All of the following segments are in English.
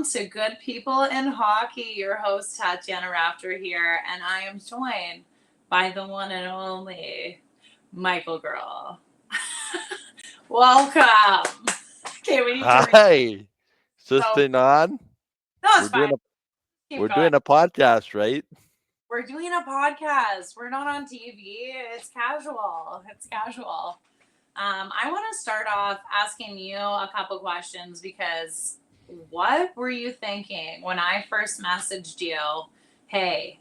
welcome to Good People in Hockey. Your host, Tatiana Rafter here, and I am joined by the one and only Michael Gerl. Welcome. Okay, we need to Hi. Is this so thing on? no, it's We're fine. doing a Keep we're going. doing a podcast, right? We're doing a podcast. We're not on TV. It's casual. It's casual. I want to start off asking you a couple questions because what were you thinking when I first messaged you? Hey,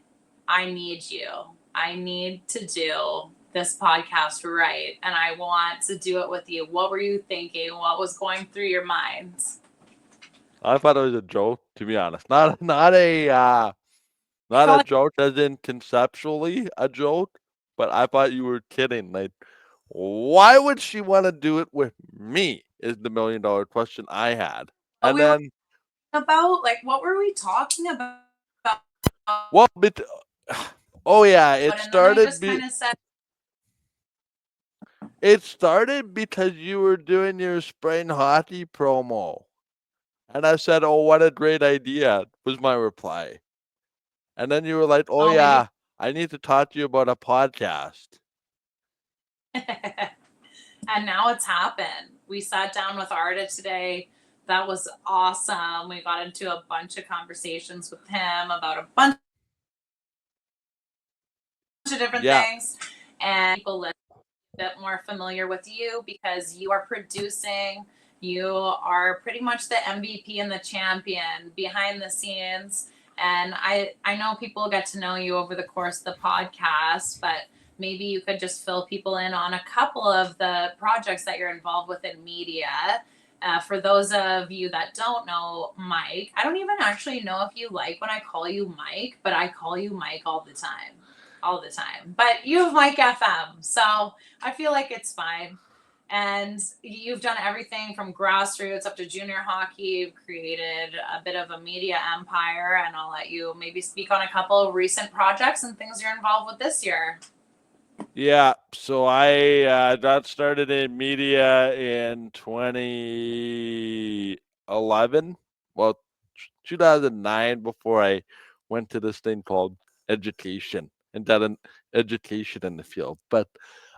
I need you. I need to do this podcast right, and I want to do it with you. What were you thinking? What was going through your minds? I thought it was a joke, to be honest. Not a joke as in conceptually a joke, but I thought you were kidding. Like, why would she want to do it with me? Is the $1,000,000 question I had. What And we were then, about? Like, what were we talking about? well, but, oh yeah, And then I just kind of said, it started because you were doing your spring hockey promo. And I said, "Oh, what a great idea," was my reply. And then you were like, "Oh oh, maybe. yeah, I need to talk to you about a podcast." And now it's happened. We sat down with Arda today. That was awesome. We got into a bunch of conversations with him about a bunch of different Yeah. things. And people a bit more familiar with you because you are producing. You are pretty much the MVP and the champion behind the scenes. And I know people get to know you over the course of the podcast, but maybe you could just fill people in on a couple of the projects that you're involved with in media. For those of you that don't know Mike, I don't even actually know if you like when I call you Mike, but I call you Mike all the time. All the time. But you have Mike FM, so I feel like it's fine. And you've done everything from grassroots up to junior hockey. You've created a bit of a media empire, and I'll let you maybe speak on a couple of recent projects and things you're involved with this year. Yeah. So I got started in media in 2011. Well, 2009 before I went to this thing called education and got an education in the field. But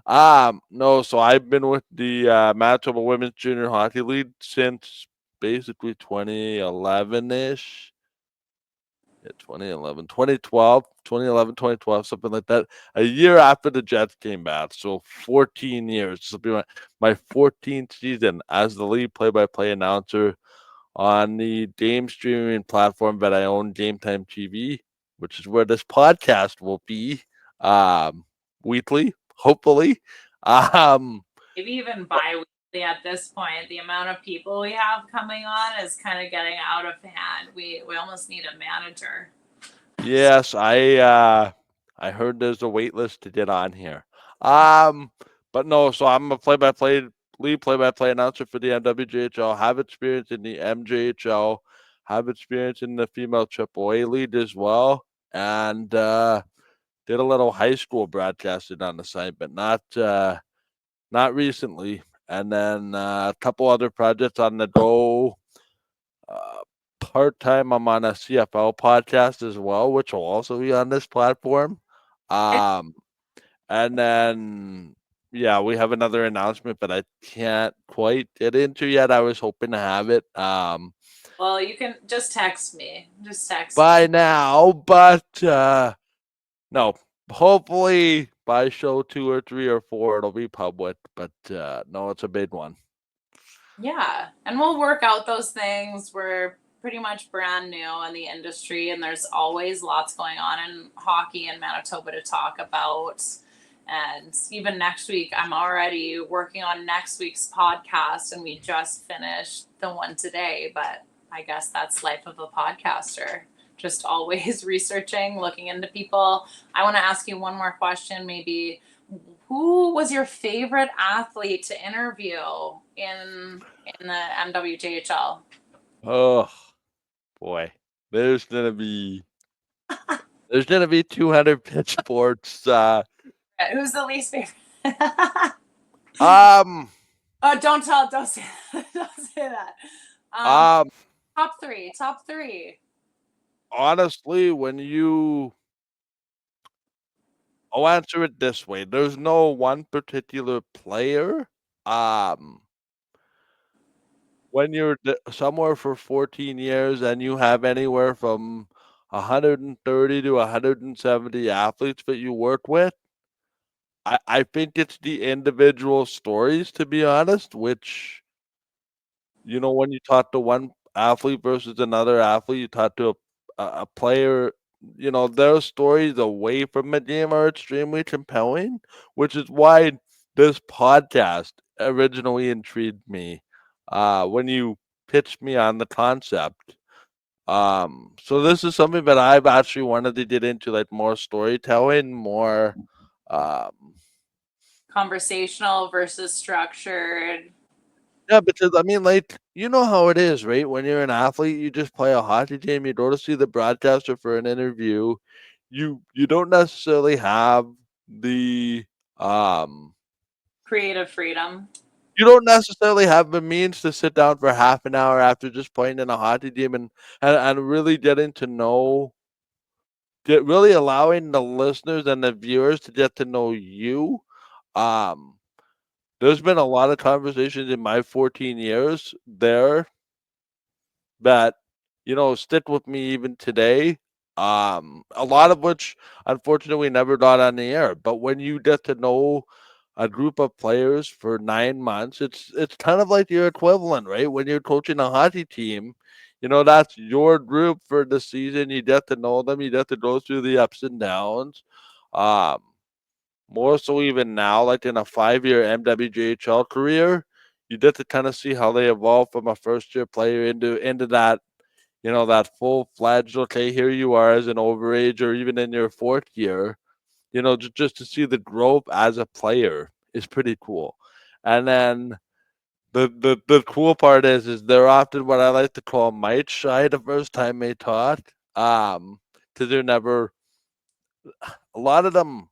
no, so I've been with the Manitoba Women's Junior Hockey League since basically 2011-ish. Yeah, 2011, 2012, 2011, 2012, something like that. A year after the Jets came back. So 14 years. This will be my 14th season as the lead play-by-play announcer on the game streaming platform that I own, Game Time TV, which is where this podcast will be weekly, hopefully. Um, Maybe even bi-weekly at this point. The amount of people we have coming on is kind of getting out of hand. We almost need a manager. yes, I heard there's a wait list to get on here. Um, but no, so I'm a lead play-by-play announcer for the MWJHL. Have experience in the MJHL. Have experience in the female AAA league as well, and did a little high school broadcasting on the side, but not recently. And then a couple other projects on the go. Uh, Part time, I'm on a CFL podcast as well, which will also be on this platform. Um, and then yeah, we have another announcement, but I can't quite get into yet. I was hoping to have it Well, you can just text me. Just text by me. now, but no, hopefully by show 2 or 3 or 4 it'll be public. But no, it's a big one. Yeah, and we'll work out those things. We're pretty much brand new in the industry, and there's always lots going on in hockey in Manitoba to talk about. And even next week, I'm already working on next week's podcast, and we just finished the one today. But I guess that's life of a podcaster. Just always researching, looking into people. I want to ask you one more question, maybe. Who was your favorite athlete to interview in the MWJHL? Oh boy, there's gonna be there's gonna be 200 pitchforks. Who's the least favorite? Um, Oh, don't say, don't say that. Um, um, Top three. Top three. Honestly, I'll answer it this way. There's no one particular player. Um, when you're somewhere for 14 years and you have anywhere from 130 to 170 athletes that you work with, I think it's the individual stories, to be honest, which, when you talk to one athlete versus another athlete, you talk to a player, their stories away from the game are extremely compelling, which is why this podcast originally intrigued me when you pitched me on the concept. So this is something that I've actually wanted to get into, like more storytelling, more um, Conversational versus structured. yeah, because I mean, like, you know how it is, right? When you're an athlete, you just play a hockey game, you go to see the broadcaster for an interview. You don't necessarily have the um Creative freedom. you don't necessarily have the means to sit down for half an hour after just playing in a hockey game and really getting to know really allowing the listeners and the viewers to get to know you. Um there's been a lot of conversations in my 14 years there that stick with me even today. A lot of which unfortunately never got on the air. But when you get to know a group of players for 9 months, it's kind of like your equivalent, right? When you're coaching a hockey team, that's your group for the season. You get to know them. You get to go through the ups and downs. Um, More so even now, like in a 5-year MWJHL career, you get to kind of see how they evolve from a first year player into that that full fledged, okay, here you are as an overage or even in your fourth year, just to see the growth as a player is pretty cool. And then the cool part is they're often what I like to call might shy the first time they talk. Because they're never a lot of them,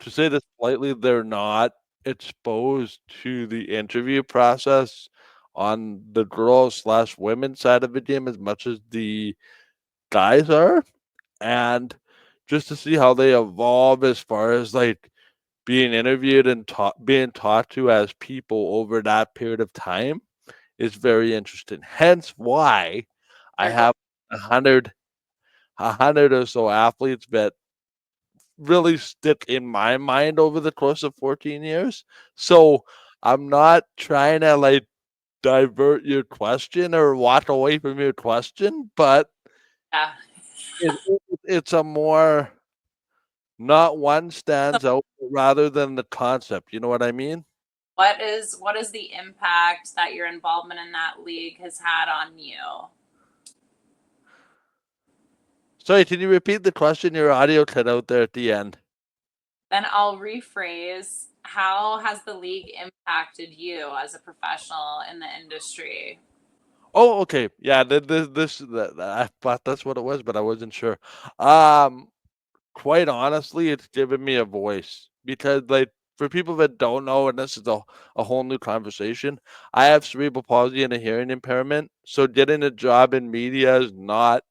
to say this politely, they're not exposed to the interview process on the girls/women's side of the game as much as the guys are, and just to see how they evolve as far as like being interviewed and being taught to as people over that period of time is very interesting. Hence why I They're going. have a hundred or so athletes that really stick in my mind over the course of 14 years. So I'm not trying to like divert your question or walk away from your question, but Yeah. it's a more not one So stands out rather than the concept. You know what I mean? what is the impact that your involvement in that league has had on you? Sorry, can you repeat the question? Your audio cut out there at the end. Then I'll rephrase. How has the league impacted you as a professional in the industry? Oh, okay. Yeah, I thought that's what it was, but I wasn't sure. Um, Quite honestly, it's given me a voice because, like, for people that don't know, and this is a whole new conversation, I have cerebral palsy and a hearing impairment. So getting a job in media is not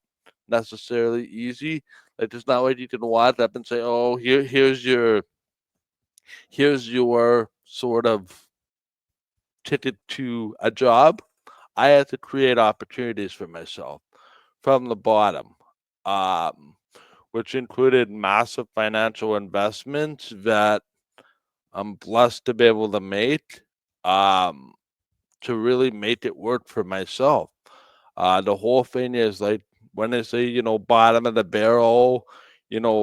necessarily easy. Like, it's not like you can walk up and say, "Oh, here's your sort of ticket to a job." I had to create opportunities for myself from the bottom, um, which included massive financial investments that I'm blessed to be able to make, um, to really make it work for myself. The whole thing is like when they say, bottom of the barrel,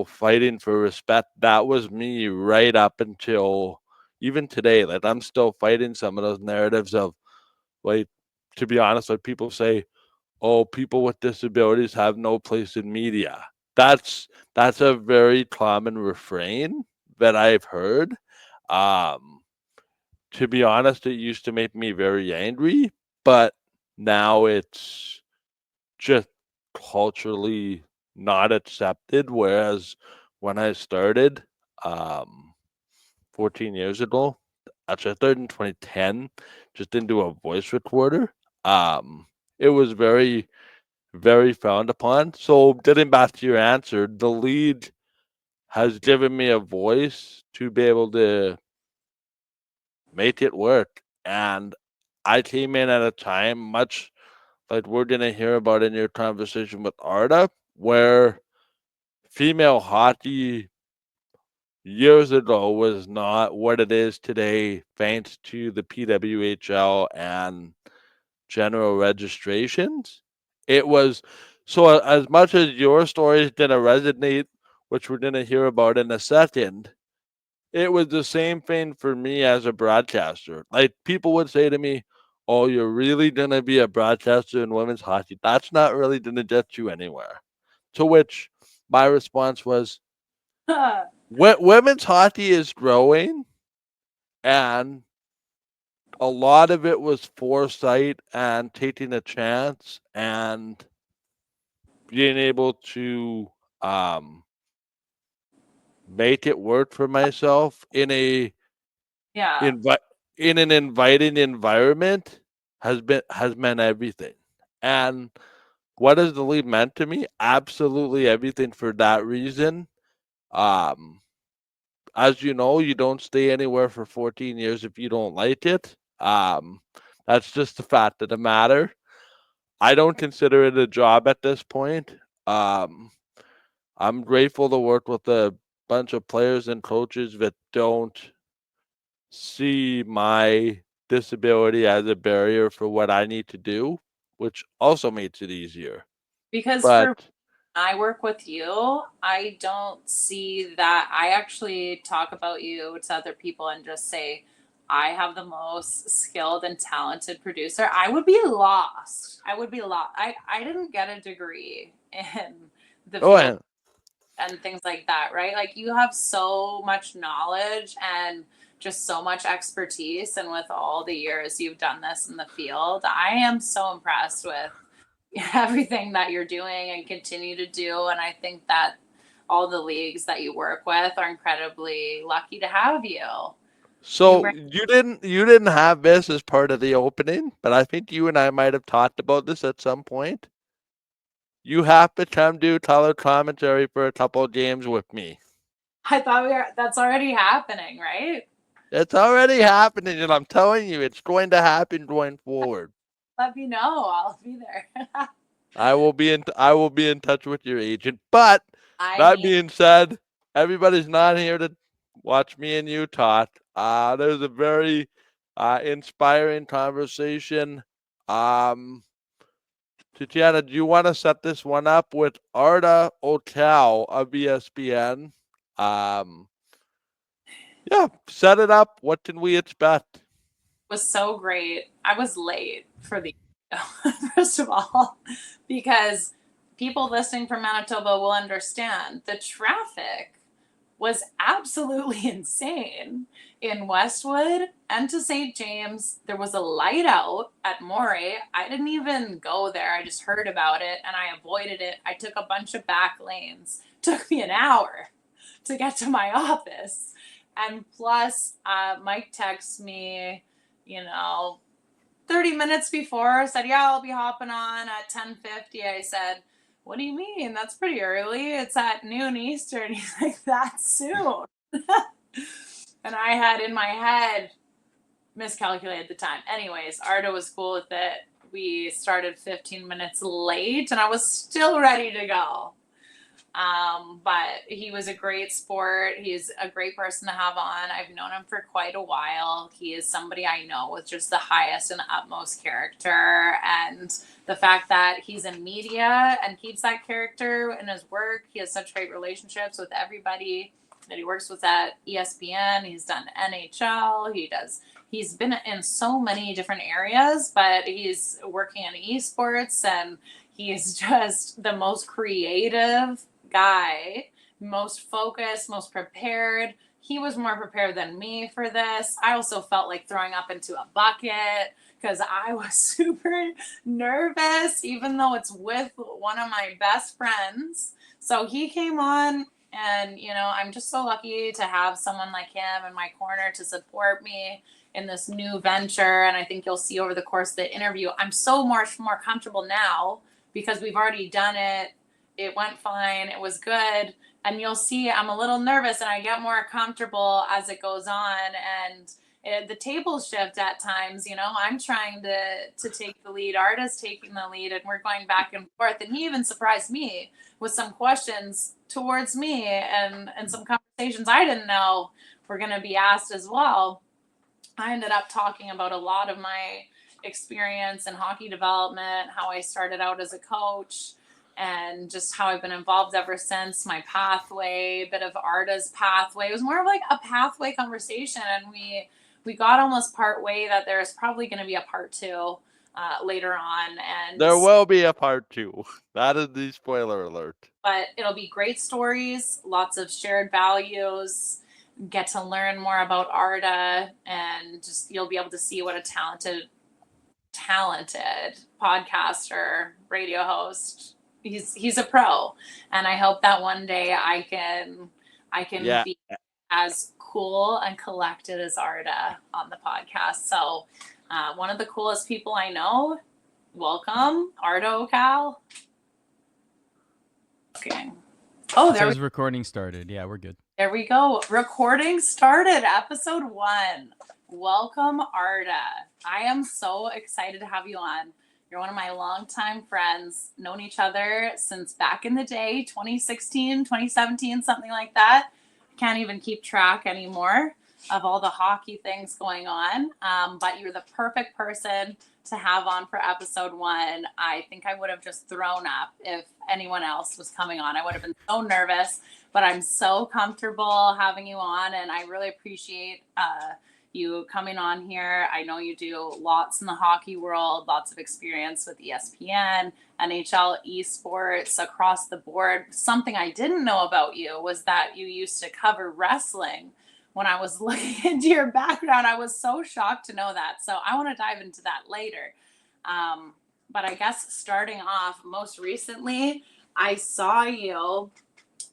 fighting for respect, that was me right up until even today. Like I'm still fighting some of those narratives of like, to be honest, like people say, oh, people with disabilities have no place in media. That's a very common refrain that I've heard. Um, to be honest, it used to make me very angry, but now it's just culturally not accepted. Whereas when I started, um, 14 years ago, actually I started in 2010, just into a voice recorder. Um, it was very, very frowned upon. So getting back to your answer, the league has given me a voice to be able to make it work. And I came in at a time, much like we're going to hear about in your conversation with Arda, where female hockey years ago was not what it is today, thanks to the PWHL and general registrations. It was so, as much as your stories didn't resonate, which we're going to hear about in a second, it was the same thing for me as a broadcaster. Like, people would say to me, "Oh, you're really going to be a broadcaster in women's hockey? That's not really going to get you anywhere." To which my response was, women's hockey is growing, and a lot of it was foresight and taking a chance and being able to um, make it work for myself Yeah. invi- in an inviting environment has meant everything. And what has the league meant to me? Absolutely everything for that reason. Um, as you know, you don't stay anywhere for 14 years if you don't like it. That's just the fact of the matter. I don't consider it a job at this point. Um, I'm grateful to work with a bunch of players and coaches that don't see my disability as a barrier for what I need to do, which also makes it easier. Because But for I work with you, I don't see that. I actually talk about you to other people and just say, I have the most skilled and talented producer. I would be lost. I would be lost. I didn't get a degree in the oh, field and and things like that, right? Like, you have so much knowledge and just so much expertise. And with all the years you've done this in the field, I am so impressed with everything that you're doing and continue to do. And I think that all the leagues that you work with are incredibly lucky to have you. You so bring you didn't have this as part of the opening, but I think you and I might have talked about this at some point. You have to come do color commentary for a couple of games with me. I thought that's already happening, right? It's already happening, and I'm telling you, it's going to happen going forward. Let me know. I'll be there. I will be in touch with your agent. But I that need being said, everybody's not here to watch me and you talk. There's a very inspiring conversation. Um, Tatiana, do you want to set this one up with Arda Ocal of ESPN? Um, yeah, set it up. What can we expect? was so great. I was late for the first of all, because people listening from Manitoba will understand the traffic was absolutely insane in Westwood and to St. James. There was a light out at Moray. I didn't even go there. I just heard about it and I avoided it. I took a bunch of back lanes. It took me an hour to get to my office. And plus, Mike texts me, you know, 30 minutes before, said, "Yeah, I'll be hopping on at 10:50." I said, "What do you mean? That's pretty early. It's at noon Eastern." He's like, "That's soon." And I had in my head miscalculated the time. Anyways, Arda was cool with it. We started 15 minutes late and I was still ready to go. But he was a great sport. He's a great person to have on. I've known him for quite a while. He is somebody I know with just the highest and utmost character. And the fact that he's in media and keeps that character in his work, he has such great relationships with everybody that he works with at ESPN. He's done NHL. He's been in so many different areas, but he's working in esports and he's just the most creative guy, most focused, most prepared. He was more prepared than me for this. I also felt like throwing up into a bucket because I was super nervous, even though it's with one of my best friends. So he came on And, I'm just so lucky to have someone like him in my corner to support me in this new venture. And I think you'll see over the course of the interview, I'm so much more comfortable now because we've already done it. It went fine. It was good. And you'll see I'm a little nervous and I get more comfortable as it goes on. And the tables shift at times. I'm trying to take the lead. Arda's taking the lead, and we're going back and forth. And he even surprised me with some questions towards me and some conversations I didn't know were going to be asked as well. I ended up talking about a lot of my experience in hockey development, how I started out as a coach, and just how I've been involved ever since, my pathway, a bit of Arda's pathway. It was more of like a pathway conversation, and we got almost part way that there's probably going to be a part two later on. And there will be a part two. That is the spoiler alert. But it'll be great stories, lots of shared values, get to learn more about Arda, and just you'll be able to see what a talented podcaster, radio host. He's a pro, and I hope that one day I can be as cool and collected as Arda on the podcast. So one of the coolest people I know. Welcome, Arda Ocal. Okay. Oh, there says recording started. Yeah, we're good. There we go. Recording started. Episode 1. Welcome, Arda. I am so excited to have you on. You're one of my longtime friends, known each other since back in the day, 2016, 2017, something like that. Can't even keep track anymore of all the hockey things going on. But you're the perfect person to have on for episode 1. I think I would have just thrown up if anyone else was coming on. I would have been so nervous, but I'm so comfortable having you on, and I really appreciate you coming on here. I know you do lots in the hockey world, lots of experience with ESPN, NHL, esports, across the board. Something I didn't know about you was that you used to cover wrestling. When I was looking into your background, I was so shocked to know that. So I want to dive into that later. But I guess starting off, most recently, I saw you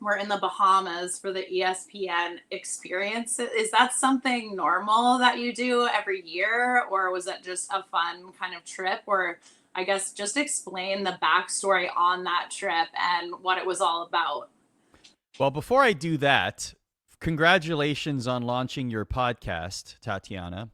were in the Bahamas for the ESPN experience. Is that something normal that you do every year, or was it just a fun kind of trip? Or I guess just explain the backstory on that trip and what it was all about. Well, before I do that, congratulations on launching your podcast, Tatiana.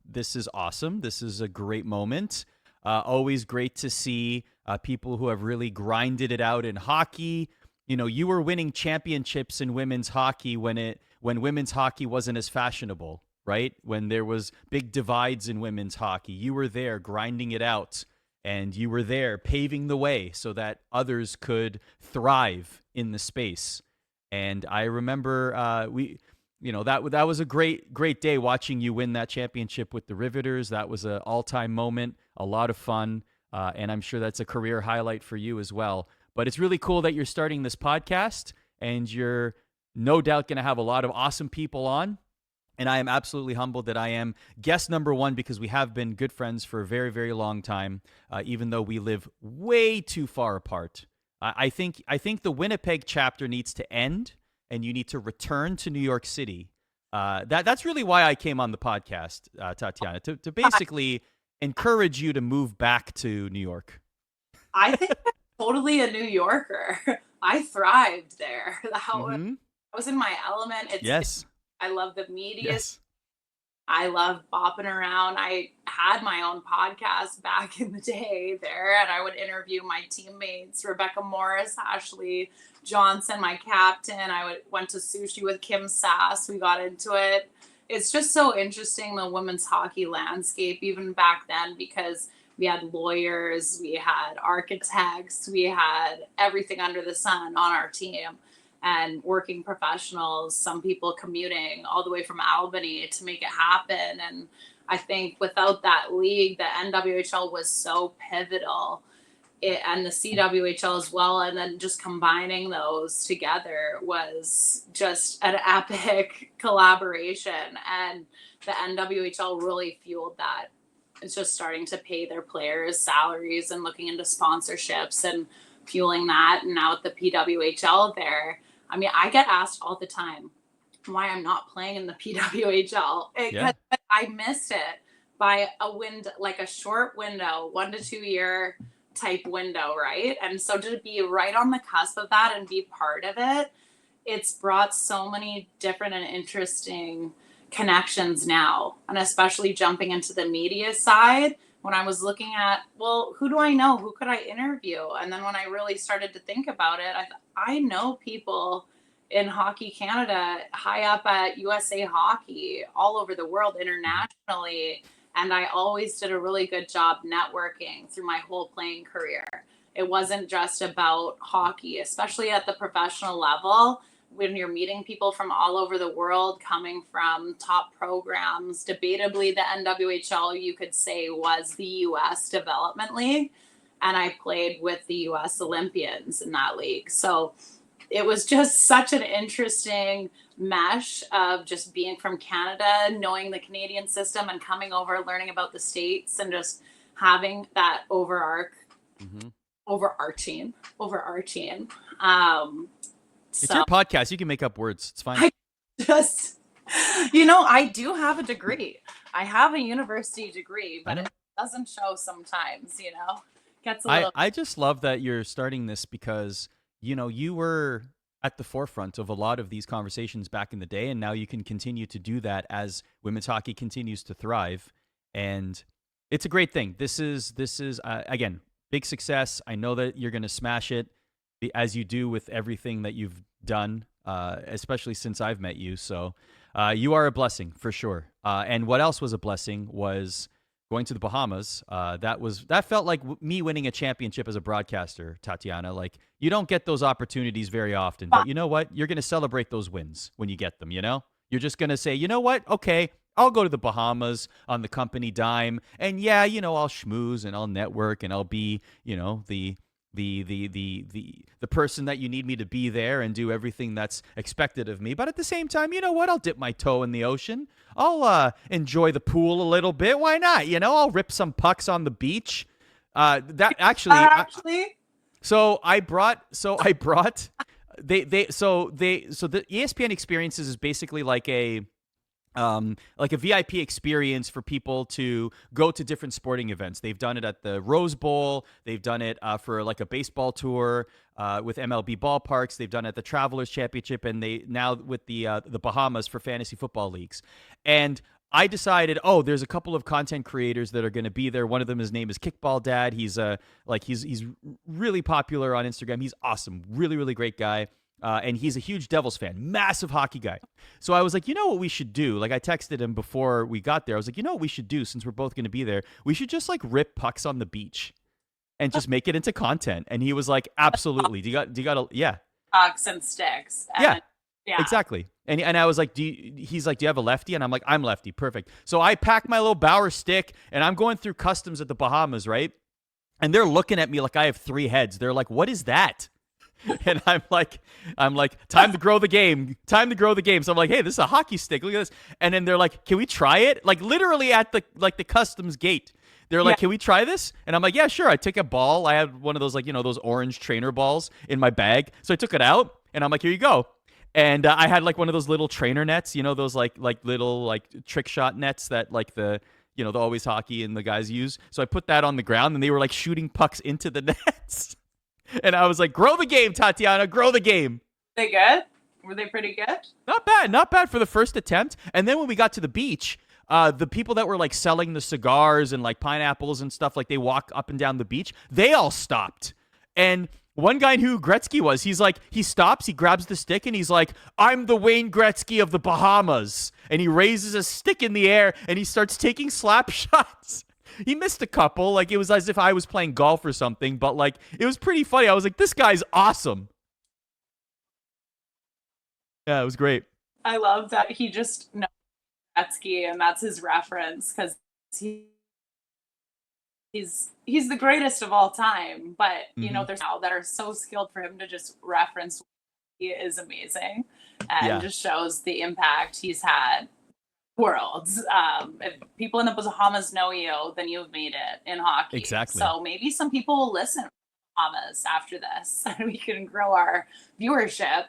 This is awesome. This is a great moment. Always great to see people who have really grinded it out in hockey. You were winning championships in women's hockey when women's hockey wasn't as fashionable, right? When there was big divides in women's hockey. You were there grinding it out, and you were there paving the way so that others could thrive in the space. And I remember that was a great day watching you win that championship with the Riveters. That was an all-time moment, a lot of fun, and I'm sure that's a career highlight for you as well. But it's really cool that you're starting this podcast, and you're no doubt going to have a lot of awesome people on. And I am absolutely humbled that I am guest number 1 because we have been good friends for a very, very long time, even though we live way too far apart. I think the Winnipeg chapter needs to end, and you need to return to New York City. That's really why I came on the podcast, Tatiana, to basically encourage you to move back to New York. I think I'm totally a New Yorker. I thrived there. I was in my element. Yes. I love the media. Yes. I love bopping around. I had my own podcast back in the day there, and I would interview my teammates, Rebecca Morris, Ashley Johnson, my captain. I went to sushi with Kim Sass. We got into it. It's just so interesting, the women's hockey landscape, even back then, because we had lawyers, we had architects, we had everything under the sun on our team. And working professionals, some people commuting all the way from Albany to make it happen. And I think without that league, the NWHL was so pivotal, and the CWHL as well. And then just combining those together was just an epic collaboration. And the NWHL really fueled that. It's just starting to pay their players salaries and looking into sponsorships and fueling that. And now with the PWHL there, I mean, I get asked all the time why I'm not playing in the PWHL. I missed it by a window, like a short window, 1 to 2 year type window, right? And so to be right on the cusp of that and be part of it, it's brought so many different and interesting connections now. And especially jumping into the media side, when I was looking at, well, who do I know? Who could I interview? And then when I really started to think about it, I know people in Hockey Canada, high up at USA Hockey, all over the world, internationally. And I always did a really good job networking through my whole playing career. It wasn't just about hockey, especially at the professional level. When you're meeting people from all over the world coming from top programs, debatably the NWHL, you could say, was the US Development League. And I played with the US Olympians in that league. So it was just such an interesting mesh of just being from Canada, knowing the Canadian system and coming over, learning about the States, and just having that overarching. It's your podcast. You can make up words. It's fine. I do have a degree. I have a university degree, but it doesn't show sometimes, Gets a little. I just love that you're starting this because, you were at the forefront of a lot of these conversations back in the day, and now you can continue to do that as women's hockey continues to thrive. And it's a great thing. This is again, big success. I know that you're going to smash it, as you do with everything that you've done, especially since I've met you. So you are a blessing for sure. And what else was a blessing was going to the Bahamas. That felt like me winning a championship as a broadcaster, Tatiana. Like, you don't get those opportunities very often, but you know what? You're going to celebrate those wins when you get them, You're just going to say, you know what? Okay, I'll go to the Bahamas on the company dime. And yeah, I'll schmooze and I'll network and I'll be, the person that you need me to be there and do everything that's expected of me. But at the same time, you know what? I'll dip my toe in the ocean. I'll enjoy the pool a little bit. Why not? I'll rip some pucks on the beach. So I brought the ESPN experiences is basically like a VIP experience for people to go to different sporting events. They've done it at the Rose Bowl. They've done it for like a baseball tour with MLB ballparks. They've done it at the Travelers Championship, and they now with the Bahamas for fantasy football leagues. And I decided, there's a couple of content creators that are going to be there. One of them, his name is Kickball Dad. He's he's really popular on Instagram. He's awesome, really, really great guy. And he's a huge Devils fan, massive hockey guy. So I was like, you know what we should do? Like, I texted him before we got there. I was like, you know what we should do since we're both going to be there? We should just like rip pucks on the beach and just make it into content. And he was like, absolutely. Do you got yeah. Pucks and sticks. Yeah, exactly. And I was like, he's like, do you have a lefty? And I'm like, I'm lefty. Perfect. So I packed my little Bauer stick and I'm going through customs at the Bahamas, right? And they're looking at me like I have 3 heads. They're like, what is that? And I'm like, time to grow the game. Time to grow the game. So I'm like, hey, this is a hockey stick. Look at this. And then they're like, can we try it? Like literally at the customs gate. They're like, can we try this? And I'm like, yeah, sure. I took a ball. I had one of those, like, those orange trainer balls in my bag. So I took it out and I'm like, here you go. And I had like one of those little trainer nets, those like little like trick shot nets that like the Always Hockey and the guys use. So I put that on the ground and they were like shooting pucks into the nets. And I was like, grow the game, Tatiana, grow the game. They good? Were they pretty good? Not bad for the first attempt. And then when we got to the beach, the people that were like selling the cigars and like pineapples and stuff, like they walk up and down the beach, they all stopped. And one guy knew who Gretzky was. He's like, he stops, he grabs the stick and he's like, I'm the Wayne Gretzky of the Bahamas. And he raises a stick in the air and he starts taking slap shots. He missed a couple. Like, it was as if I was playing golf or something, but like, it was pretty funny. I was like, this guy's awesome. Yeah, it was great. I love that he just knows Gretzky and that's his reference because he's the greatest of all time. But, there's now that are so skilled for him to just reference. He is amazing and just shows the impact he's had. Worlds. If people in the Bahamas know you, then you've made it in hockey. Exactly. So maybe some people will listen to Bahamas after this and we can grow our viewership.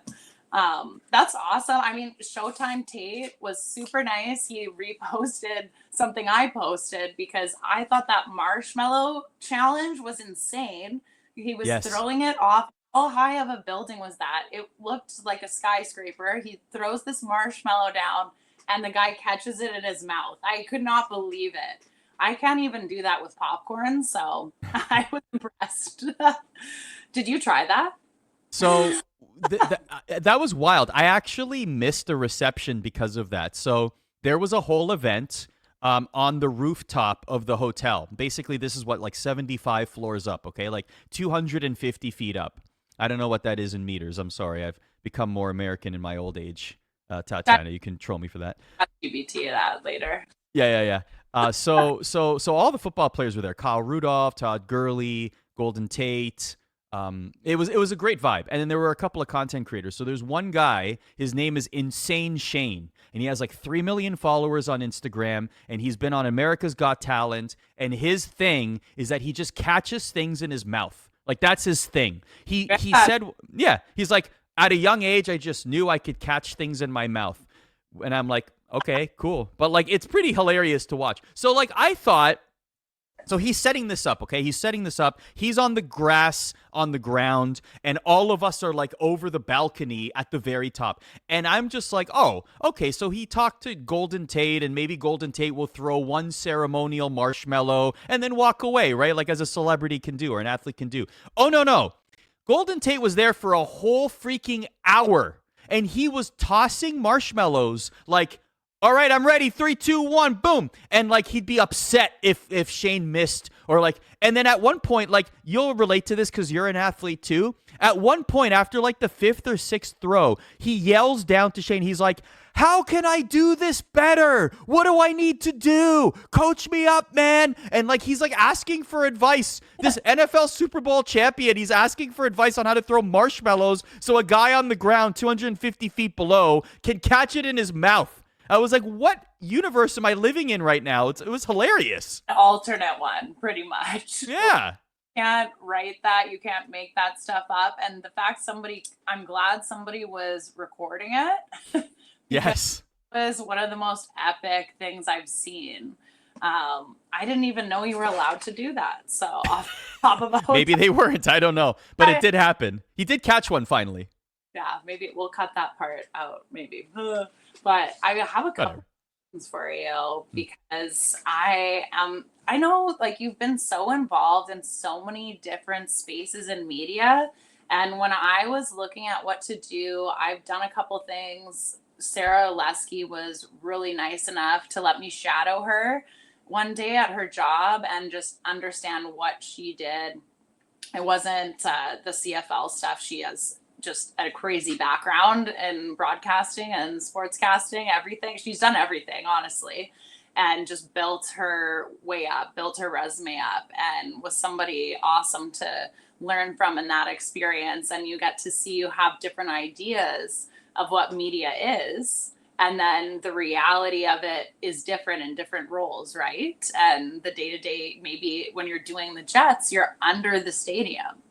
That's awesome. I mean, Showtime Tate was super nice. He reposted something I posted because I thought that marshmallow challenge was insane. He was Yes. throwing it off. How high of a building was that? It looked like a skyscraper. He throws this marshmallow down and the guy catches it in his mouth. I could not believe it. I can't even do that with popcorn, so I was impressed. Did you try that? So that was wild. I actually missed the reception because of that. So there was a whole event on the rooftop of the hotel. Basically, this is what, like 75 floors up, okay? Like 250 feet up. I don't know what that is in meters. I'm sorry. I've become more American in my old age. Tatiana, you can troll me for that. GBT that later. Yeah. So all the football players were there. Kyle Rudolph, Todd Gurley, Golden Tate. It was a great vibe. And then there were a couple of content creators. So there's one guy, his name is Insane Shane, and he has like 3 million followers on Instagram, and he's been on America's Got Talent, and his thing is that he just catches things in his mouth. Like that's his thing. He said, yeah, he's like, at a young age, I just knew I could catch things in my mouth. And I'm like, okay, cool. But like, it's pretty hilarious to watch. So like, I thought, so he's setting this up, okay? He's setting this up. He's on the grass, on the ground, and all of us are like over the balcony at the very top. And I'm just like, oh, okay, so he talked to Golden Tate, and maybe Golden Tate will throw one ceremonial marshmallow and then walk away, right? Like as a celebrity can do or an athlete can do. Oh, no. Golden Tate was there for a whole freaking hour, and he was tossing marshmallows like, all right, I'm ready. 3, 2, 1, boom. And like he'd be upset if Shane missed or like, and then at one point, like you'll relate to this because you're an athlete too. At one point after like the 5th or 6th throw, he yells down to Shane. He's like, how can I do this better? What do I need to do? Coach me up, man. And like, he's like asking for advice. This NFL Super Bowl champion, he's asking for advice on how to throw marshmallows so a guy on the ground 250 feet below can catch it in his mouth. I was like, what universe am I living in right now? It was hilarious. An alternate one, pretty much. Yeah. You can't write that. You can't make that stuff up. And the fact I'm glad somebody was recording it. Yes. It was one of the most epic things I've seen. I didn't even know you were allowed to do that. So off top of a hotel. Maybe they weren't. I don't know. But it did happen. He did catch one finally. Yeah, maybe we'll cut that part out. Maybe. But I have a couple questions for you because I know like you've been so involved in so many different spaces in media. And when I was looking at what to do, I've done a couple things. Sarah Lesky was really nice enough to let me shadow her one day at her job and just understand what she did. It wasn't the CFL stuff. She has just a crazy background in broadcasting and sportscasting, everything. She's done everything, honestly, and just built her way up, built her resume up, and was somebody awesome to learn from in that experience. And you get to see you have different ideas of what media is. And then the reality of it is different in different roles, right? And the day-to-day, maybe when you're doing the Jets, you're under the stadium.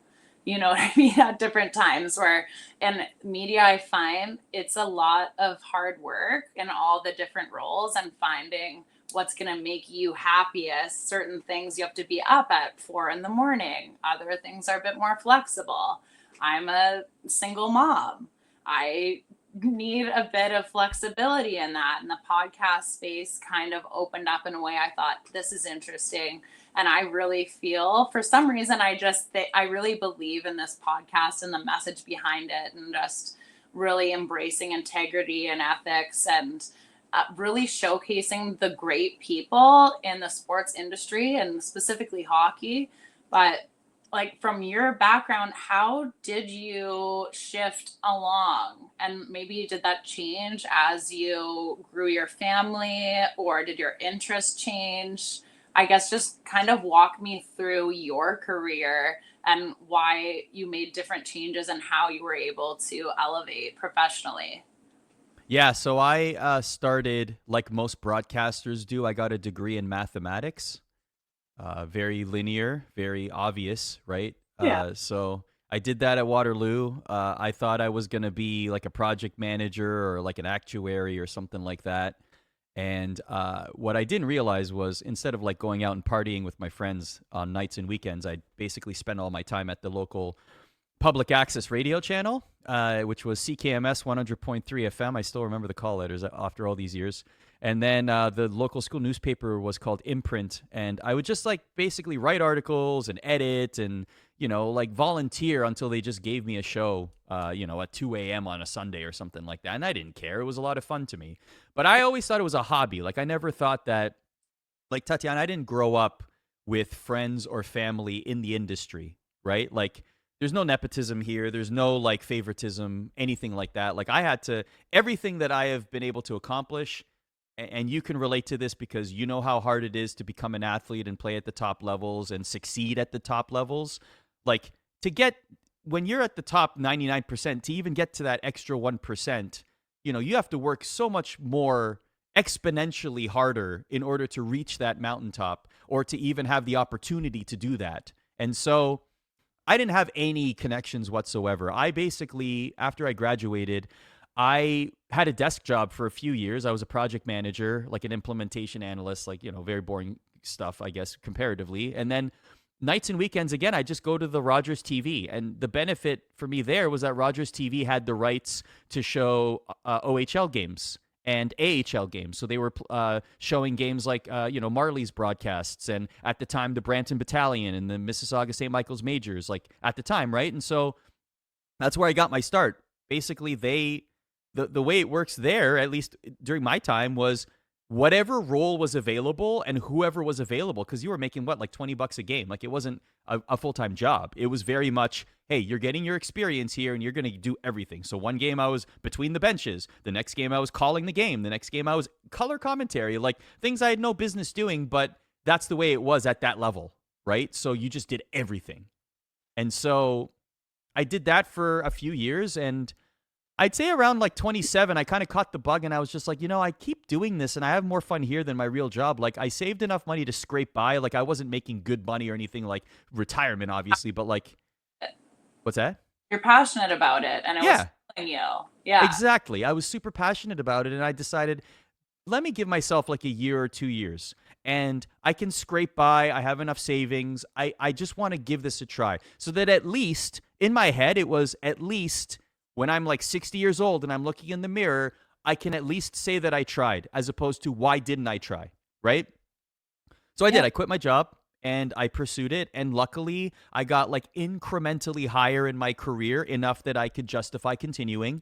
You know what I mean? At different times where in media, I find it's a lot of hard work in all the different roles and finding what's going to make you happiest. Certain things you have to be up at 4 a.m. Other things are a bit more flexible. I'm a single mom. I need a bit of flexibility in that. And the podcast space kind of opened up in a way I thought, this is interesting. And I really feel, for some reason, I really believe in this podcast and the message behind it, and just really embracing integrity and ethics, and really showcasing the great people in the sports industry and specifically hockey. But like from your background, how did you shift along? And maybe did that change as you grew your family, or did your interests change? I guess just kind of walk me through your career and why you made different changes and how you were able to elevate professionally. Yeah, so I started like most broadcasters do. I got a degree in mathematics. Very linear, very obvious, right? Yeah. So I did that at Waterloo. I thought I was going to be like a project manager or like an actuary or something like that. And what I didn't realize was instead of like going out and partying with my friends on nights and weekends, I'd basically spend all my time at the local public access radio channel, which was CKMS 100.3 FM. I still remember the call letters after all these years. And then the local school newspaper was called Imprint. And I would just like basically write articles and edit and, like volunteer until they just gave me a show, at 2 a.m. on a Sunday or something like that. And I didn't care. It was a lot of fun to me. But I always thought it was a hobby. Like I never thought that, like Tatiana, I didn't grow up with friends or family in the industry, right? Like there's no nepotism here. There's no like favoritism, anything like that. Like I had to, everything that I have been able to accomplish, and you can relate to this because you know how hard it is to become an athlete and play at the top levels and succeed at the top levels. Like to get, when you're at the top 99%, to even get to that extra 1%, you have to work so much more exponentially harder in order to reach that mountaintop or to even have the opportunity to do that. And so I didn't have any connections whatsoever. I basically, after I graduated, I had a desk job for a few years. I was a project manager, like an implementation analyst, like, very boring stuff, I guess, comparatively. And then nights and weekends, again, I just go to the Rogers TV. And the benefit for me there was that Rogers TV had the rights to show OHL games and AHL games. So they were showing games like, Marley's broadcasts. And at the time, the Brampton Battalion and the Mississauga St. Michael's Majors, like at the time, right? And so that's where I got my start. Basically, the way it works there, at least during my time, was whatever role was available and whoever was available, because you were making like $20 a game. Like it wasn't a full-time job. It was very much, hey, you're getting your experience here and you're going to do everything. So one game I was between the benches. The next game I was calling the game. The next game I was color commentary, like things I had no business doing, but that's the way it was at that level, right? So you just did everything. And so I did that for a few years, and I'd say around like 27, I kind of caught the bug and I was just like, I keep doing this and I have more fun here than my real job. Like I saved enough money to scrape by. Like I wasn't making good money or anything like retirement, obviously, but like, what's that? You're passionate about it and it was killing you. Yeah. Exactly. I was super passionate about it and I decided, let me give myself like a year or 2 years and I can scrape by. I have enough savings. I just want to give this a try so that at least in my head, it was at least when I'm like 60 years old and I'm looking in the mirror, I can at least say that I tried as opposed to why didn't I try, right? So I did. I quit my job and I pursued it. And luckily, I got like incrementally higher in my career enough that I could justify continuing.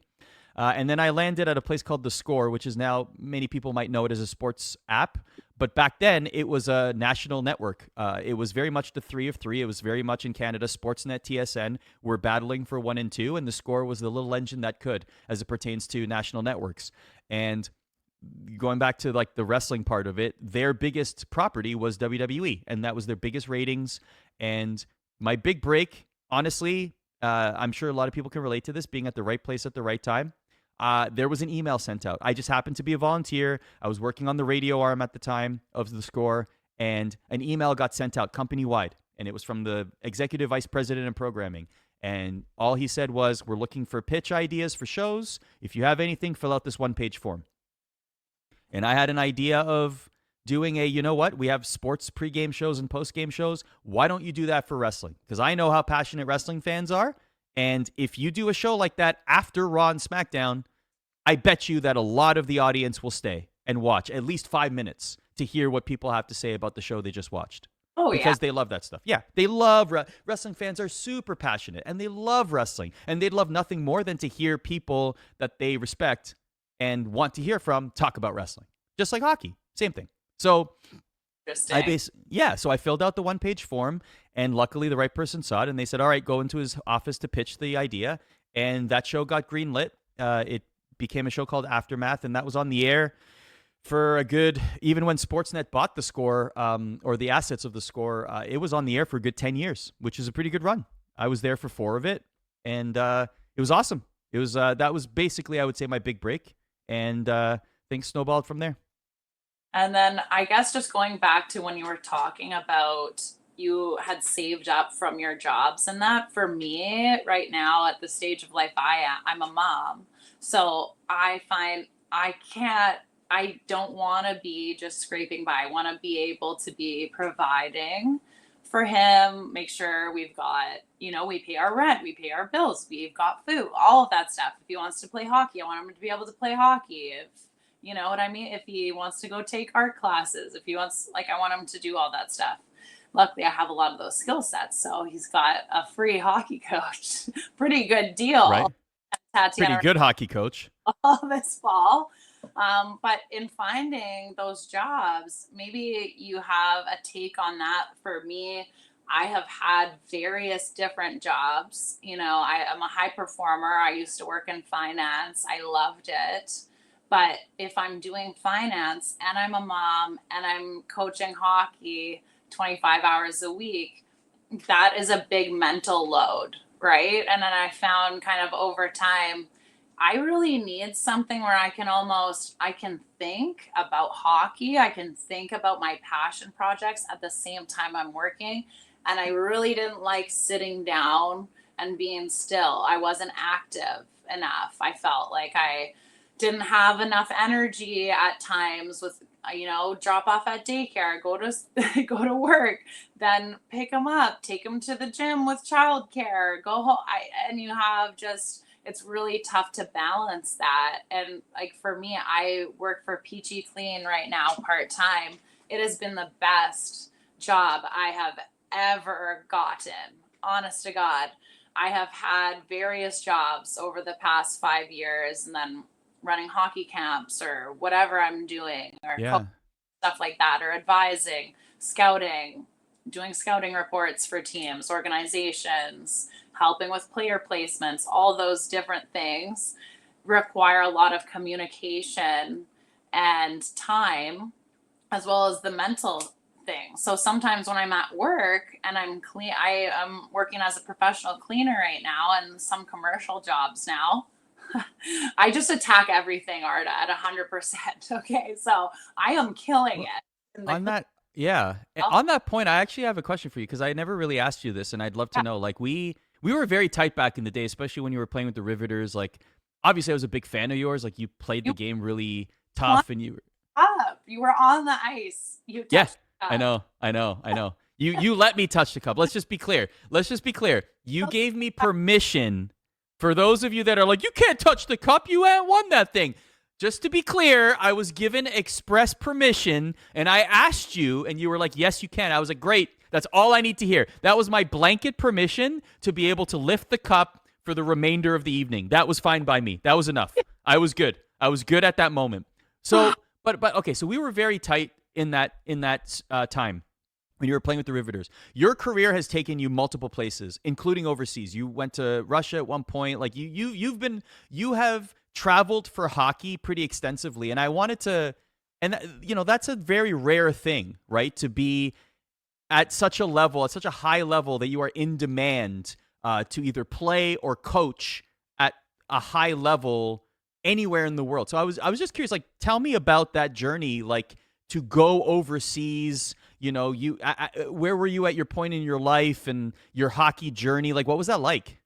And then I landed at a place called The Score, which is now, many people might know it as a sports app. But back then, it was a national network. It was very much the 3 of 3. It was very much in Canada. Sportsnet, TSN were battling for 1 and 2, and The Score was the little engine that could, as it pertains to national networks. And going back to like the wrestling part of it, their biggest property was WWE, and that was their biggest ratings. And my big break, honestly, I'm sure a lot of people can relate to this, being at the right place at the right time. There was an email sent out. I just happened to be a volunteer. I was working on the radio arm at the time of The Score, and an email got sent out company-wide, and it was from the executive vice president of programming. And all he said was, we're looking for pitch ideas for shows. If you have anything, fill out this one-page form. And I had an idea of doing we have sports pregame shows and postgame shows. Why don't you do that for wrestling? Because I know how passionate wrestling fans are. And if you do a show like that after Raw and SmackDown, I bet you that a lot of the audience will stay and watch at least 5 minutes to hear what people have to say about the show they just watched. Oh, yeah. Because they love that stuff. Yeah, they love wrestling. Fans are super passionate and they love wrestling. And they'd love nothing more than to hear people that they respect and want to hear from talk about wrestling. Just like hockey, same thing. So I filled out the one-page form, and luckily the right person saw it, and they said, all right, go into his office to pitch the idea. And that show got greenlit. It became a show called Aftermath, and that was on the air for a good, even when Sportsnet bought The Score, or the assets of The Score, it was on the air for a good 10 years, which is a pretty good run. I was there for 4 of it, and it was awesome. It was that was basically, I would say, my big break, and things snowballed from there. And then I guess just going back to when you were talking about you had saved up from your jobs. And that, for me right now at the stage of life I'm a mom. So I find I don't want to be just scraping by. I want to be able to be providing for him, make sure we've got, we pay our rent, we pay our bills, we've got food, all of that stuff. If he wants to play hockey, I want him to be able to play hockey. If, you know what I mean? If he wants to go take art classes, if he wants, I want him to do all that stuff. Luckily, I have a lot of those skill sets. So he's got a free hockey coach. Pretty good deal. Right. Tatiana Pretty good hockey coach. all this fall. But in finding those jobs, maybe you have a take on that. For me, I have had various different jobs. I'm a high performer. I used to work in finance. I loved it. But if I'm doing finance and I'm a mom and I'm coaching hockey 25 hours a week, that is a big mental load, right? And then I found kind of over time, I really need something where I can think about hockey. I can think about my passion projects at the same time I'm working. And I really didn't like sitting down and being still. I wasn't active enough. I felt like I didn't have enough energy at times with, drop off at daycare, go to work, then pick them up, take them to the gym with childcare, go home. And you have just, it's really tough to balance that. And for me, I work for Peachy Clean right now, part-time. It has been the best job I have ever gotten. Honest to God, I have had various jobs over the past 5 years, and then running hockey camps or whatever I'm doing, or stuff like that, or advising, scouting, doing scouting reports for teams, organizations, helping with player placements. All those different things require a lot of communication and time, as well as the mental thing. So sometimes when I'm at work and I'm working as a professional cleaner right now, and some commercial jobs now, I just attack everything, Arda, at 100%. Okay, so I am killing it. On that point, I actually have a question for you, because I never really asked you this, and I'd love to know. We were very tight back in the day, especially when you were playing with the Riveters. Obviously, I was a big fan of yours. You played the game really tough, and you were on the ice. I know. You let me touch the cup. Let's just be clear. You gave me permission. For those of you that are like, you can't touch the cup, you ain't won that thing. Just to be clear, I was given express permission, and I asked you, and you were like, yes, you can. I was like, great. That's all I need to hear. That was my blanket permission to be able to lift the cup for the remainder of the evening. That was fine by me. That was enough. I was good. At that moment. So, but okay, so we were very tight in that time when you were playing with the Riveters. Your career has taken you multiple places, including overseas. You went to Russia at one point. You have traveled for hockey pretty extensively, and I wanted to, and that's a very rare thing, right? To be at such a level, at such a high level, that you are in demand to either play or coach at a high level anywhere in the world. So I was just curious, tell me about that journey, to go overseas. Where were you at your point in your life and your hockey journey? What was that like?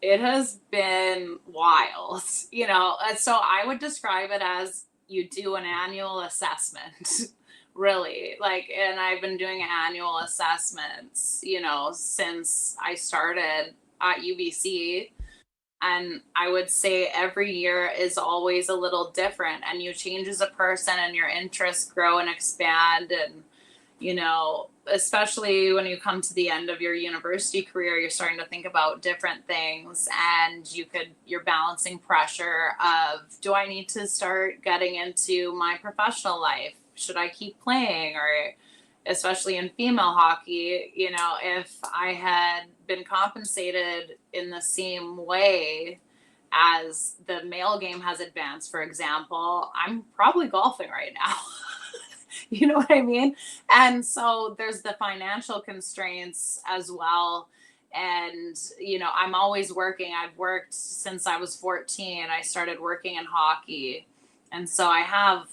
It has been wild, so I would describe it as you do an annual assessment, really. And I've been doing annual assessments, since I started at UBC. And I would say every year is always a little different, and you change as a person, and your interests grow and expand. And, especially when you come to the end of your university career, you're starting to think about different things, and you're balancing pressure of, do I need to start getting into my professional life? Should I keep playing? Or especially in female hockey, if I had been compensated in the same way as the male game has advanced, for example, I'm probably golfing right now. You know what I mean? And so there's the financial constraints as well. And, I'm always working. I've worked since I was 14. I started working in hockey. And so I have,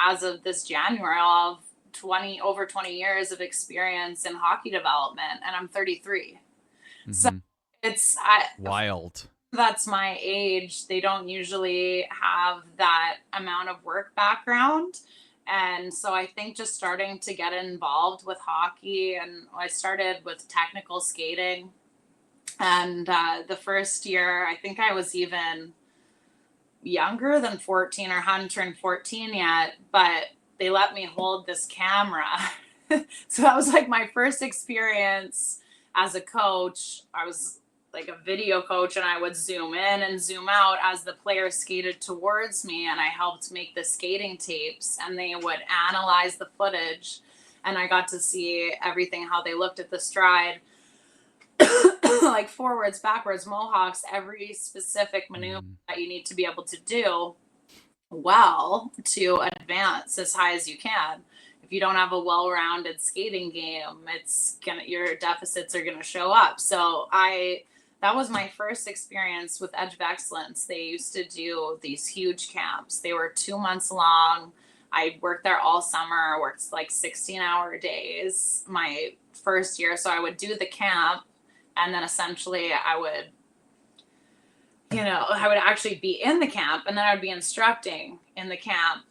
as of this January, I'll have over 20 years of experience in hockey development, and I'm 33. So it's wild. That's my age. They don't usually have that amount of work background. And so I think just starting to get involved with hockey, and I started with technical skating. And the first year, I think I was even younger than 14 or hadn't turned 14 yet, but they let me hold this camera. So that was like my first experience as a coach. I was like a video coach, and I would zoom in and zoom out as the player skated towards me, and I helped make the skating tapes, and they would analyze the footage, and I got to see everything, how they looked at the stride, like forwards, backwards, mohawks, every specific maneuver that you need to be able to do well to advance as high as you can. If you don't have a well-rounded skating game, your deficits are gonna show up. So that was my first experience with Edge of Excellence. They used to do these huge camps. They were 2 months long. I worked there all summer, worked like 16-hour days my first year. So I would do the camp, and then essentially I would actually be in the camp, and then I'd be instructing in the camp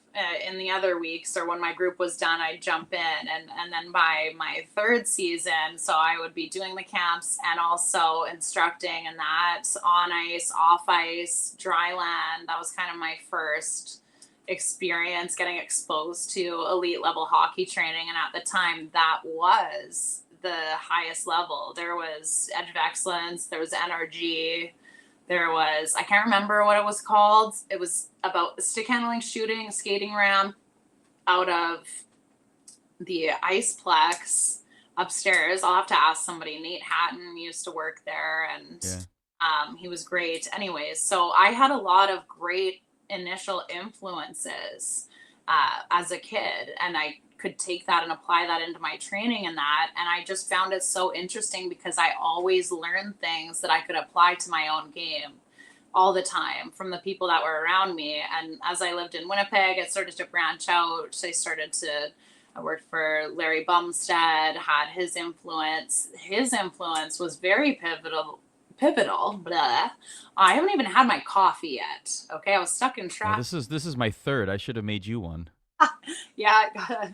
in the other weeks, or when my group was done, I'd jump in. And then by my third season, so I would be doing the camps and also instructing, and that's on ice, off ice, dry land. That was kind of my first experience getting exposed to elite level hockey training. And at the time, that was the highest level. There was Edge of Excellence, there was NRG, there was, I can't remember what it was called. It was about stick handling, shooting, skating ramp out of the Iceplex upstairs. I'll have to ask somebody. Nate Hatton used to work there, and he was great. Anyways, so I had a lot of great initial influences as a kid, and I could take that and apply that into my training and that. And I just found it so interesting because I always learned things that I could apply to my own game all the time from the people that were around me. And as I lived in Winnipeg, it started to branch out. I worked for Larry Bumstead, had his influence. His influence was very pivotal. Blah. I haven't even had my coffee yet. Okay, I was stuck in traffic. This is my third. I should have made you one. Yeah, I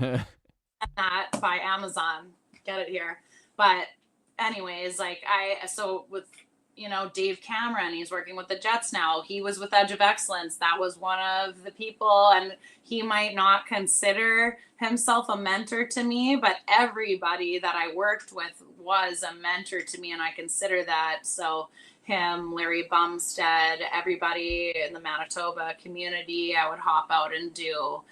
got that by Amazon. Get it here. But anyways, with Dave Cameron, he's working with the Jets now. He was with Edge of Excellence. That was one of the people, and he might not consider himself a mentor to me, but everybody that I worked with was a mentor to me, and I consider that. So him, Larry Bumstead, everybody in the Manitoba community, I would hop out and do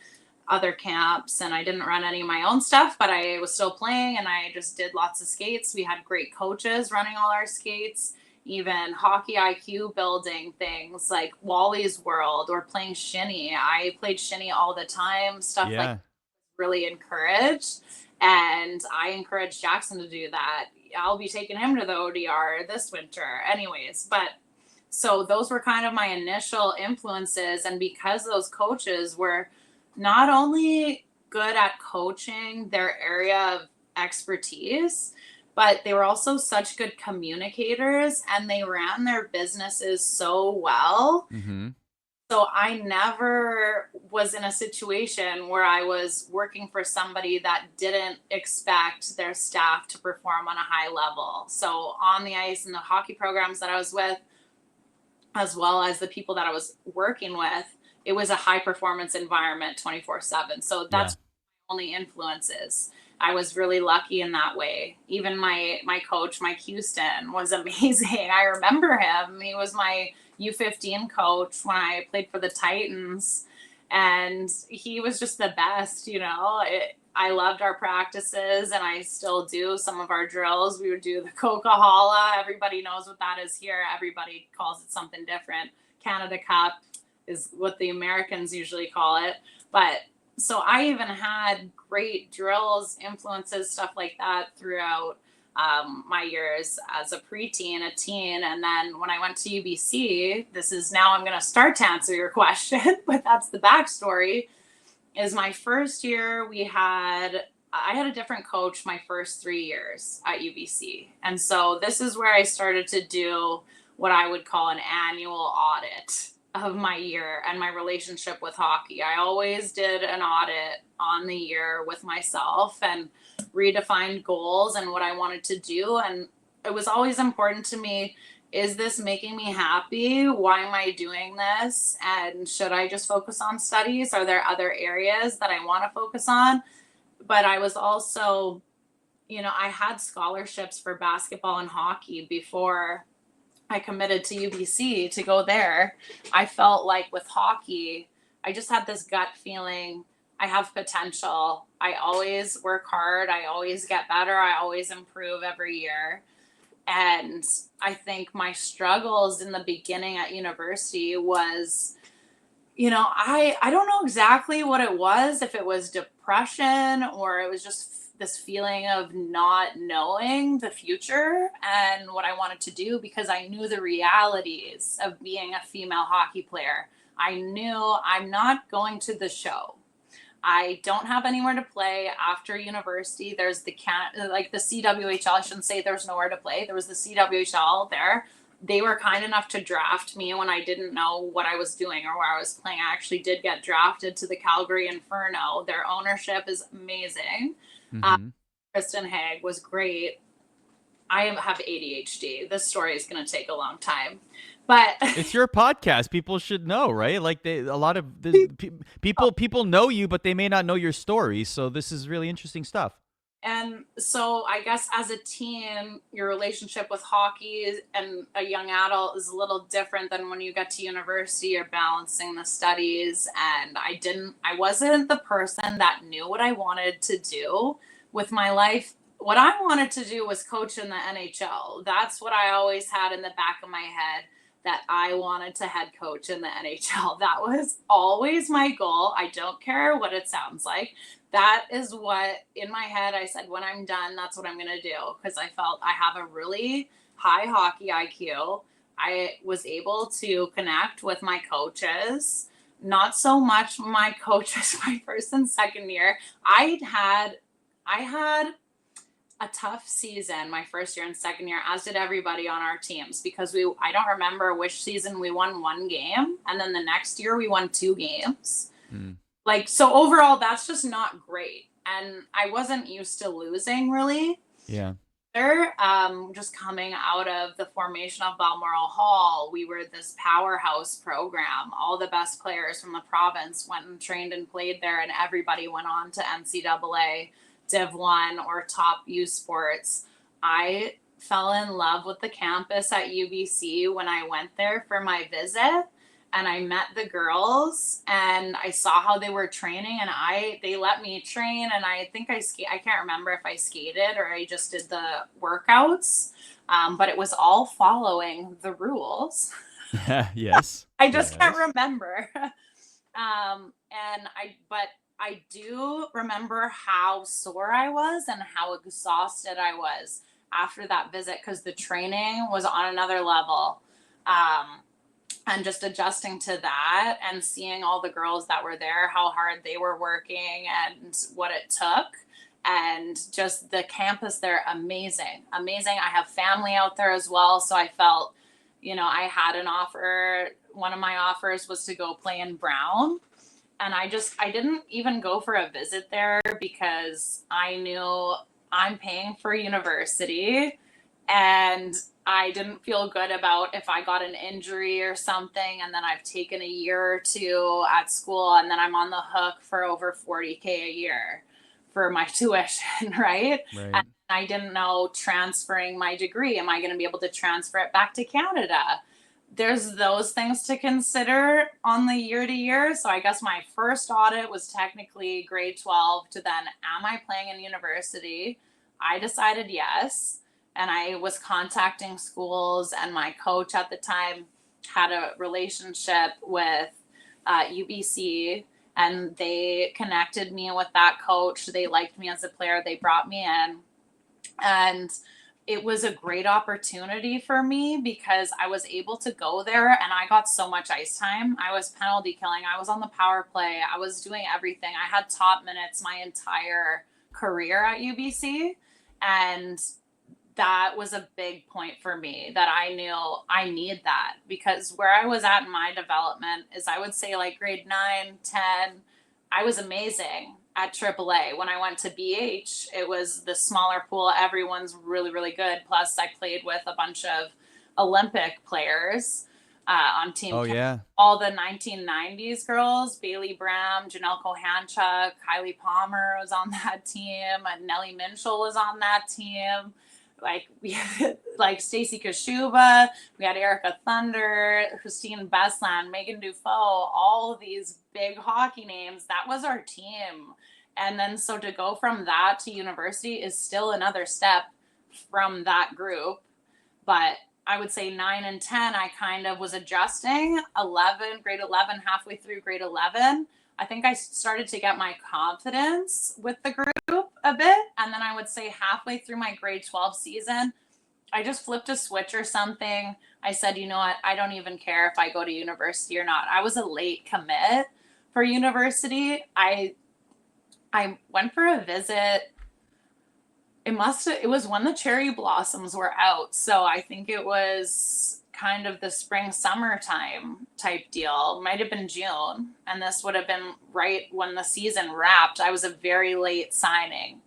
other camps, and I didn't run any of my own stuff, but I was still playing, and I just did lots of skates. We had great coaches running all our skates, even hockey IQ building things like Wally's World or playing shinny. I played shinny all the time, stuff like really encouraged. And I encouraged Jackson to do that. I'll be taking him to the ODR this winter anyways. But so those were kind of my initial influences. And because those coaches were not only good at coaching their area of expertise, but they were also such good communicators, and they ran their businesses so well. Mm-hmm. So I never was in a situation where I was working for somebody that didn't expect their staff to perform on a high level. So on the ice and the hockey programs that I was with, as well as the people that I was working with, it was a high performance environment 24/7. So that's only influences. I was really lucky in that way. Even my coach, Mike Houston, was amazing. I remember him. He was my U15 coach when I played for the Titans, and he was just the best. I loved our practices, and I still do some of our drills. We would do the Coca-Cola. Everybody knows what that is here. Everybody calls it something different. Canada Cup is what the Americans usually call it. But so I even had great drills, influences, stuff like that throughout my years as a preteen, a teen. And then when I went to UBC, I'm going to start to answer your question, but that's the backstory. is my first year I had a different coach my first 3 years at UBC. And so this is where I started to do what I would call an annual audit of my year and my relationship with hockey. I always did an audit on the year with myself and redefined goals and what I wanted to do. And it was always important to me, is this making me happy? Why am I doing this? And should I just focus on studies? Are there other areas that I want to focus on? But I was also, I had scholarships for basketball and hockey before I committed to UBC to go there. I felt like with hockey, I just had this gut feeling I have potential. I always work hard. I always get better. I always improve every year. And I think my struggles in the beginning at university was, I don't know exactly what it was, if it was depression or it was just this feeling of not knowing the future and what I wanted to do, because I knew the realities of being a female hockey player. I knew I'm not going to the show. I don't have anywhere to play after university. There's the CWHL. I shouldn't say there's nowhere to play. There was the CWHL there. They were kind enough to draft me when I didn't know what I was doing or where I was playing. I actually did get drafted to the Calgary Inferno. Their ownership is amazing. Kristen Haig was great. I have ADHD. This story is going to take a long time, but it's your podcast. People should know, right? Like people know you, but they may not know your story. So this is really interesting stuff. And so I guess as a teen, your relationship with hockey and a young adult is a little different than when you get to university. You're balancing the studies. And I wasn't the person that knew what I wanted to do with my life. What I wanted to do was coach in the NHL. That's what I always had in the back of my head, that I wanted to head coach in the NHL. That was always my goal. I don't care what it sounds like. That is what, in my head, I said, when I'm done, that's what I'm going to do. Because I felt I have a really high hockey IQ. I was able to connect with my coaches. Not so much my coaches my first and second year. I had a tough season my first year and second year, as did everybody on our teams, because I don't remember which season we won one game, and then the next year we won 2 games. So overall, that's just not great. And I wasn't used to losing, really. Yeah. Just coming out of the formation of Balmoral Hall, we were this powerhouse program. All the best players from the province went and trained and played there, and everybody went on to NCAA, Div 1, or top U Sports. I fell in love with the campus at UBC when I went there for my visit. And I met the girls and I saw how they were training, and they let me train. And I think I can't remember if I skated or I just did the workouts. But it was all following the rules. Yes. I just can't remember. But I do remember how sore I was and how exhausted I was after that visit, because the training was on another level. And just adjusting to that and seeing all the girls that were there, how hard they were working and what it took. And just the campus there, amazing. I have family out there as well. So I felt, I had an offer. One of my offers was to go play in Brown. And I didn't even go for a visit there, because I knew I'm paying for university, and I didn't feel good about if I got an injury or something, and then I've taken a year or 2 at school, and then I'm on the hook for over $40,000 a year for my tuition, right? And I didn't know, transferring my degree, am I going to be able to transfer it back to Canada? There's those things to consider on the year to year. So I guess my first audit was technically grade 12 to then, am I playing in university? I decided yes. And I was contacting schools, and my coach at the time had a relationship with UBC, and they connected me with that coach. They liked me as a player. They brought me in. And it was a great opportunity for me because I was able to go there and I got so much ice time. I was penalty killing. I was on the power play. I was doing everything. I had top minutes my entire career at UBC. And that was a big point for me that I knew I need that, because where I was at in my development is, I would say, like grade 9, 10, I was amazing at AAA. When I went to BH, it was the smaller pool. Everyone's really, really good. Plus, I played with a bunch of Olympic players on Team Oh, Canada. yeah. All the 1990s girls, Bailey Bram, Janelle Kohanchuk, Kylie Palmer was on that team, and Nellie Minchell was on that team. Like we had like Stacy Kashuba, we had Erica Thunder, Christine Beslan, Megan Dufault, all of these big hockey names. That was our team. And then so to go from that to university is still another step from that group. But I would say 9 and 10, I kind of was adjusting. Grade 11, halfway through grade 11, I think I started to get my confidence with the group a bit. And then I would say halfway through my grade 12 season, I just flipped a switch or something. I said, you know what? I don't even care if I go to university or not. I was a late commit for university. I went for a visit. It was when the cherry blossoms were out. So I think it was kind of the spring summertime type deal. Might have been June, and this would have been right when the season wrapped. I was a very late signing,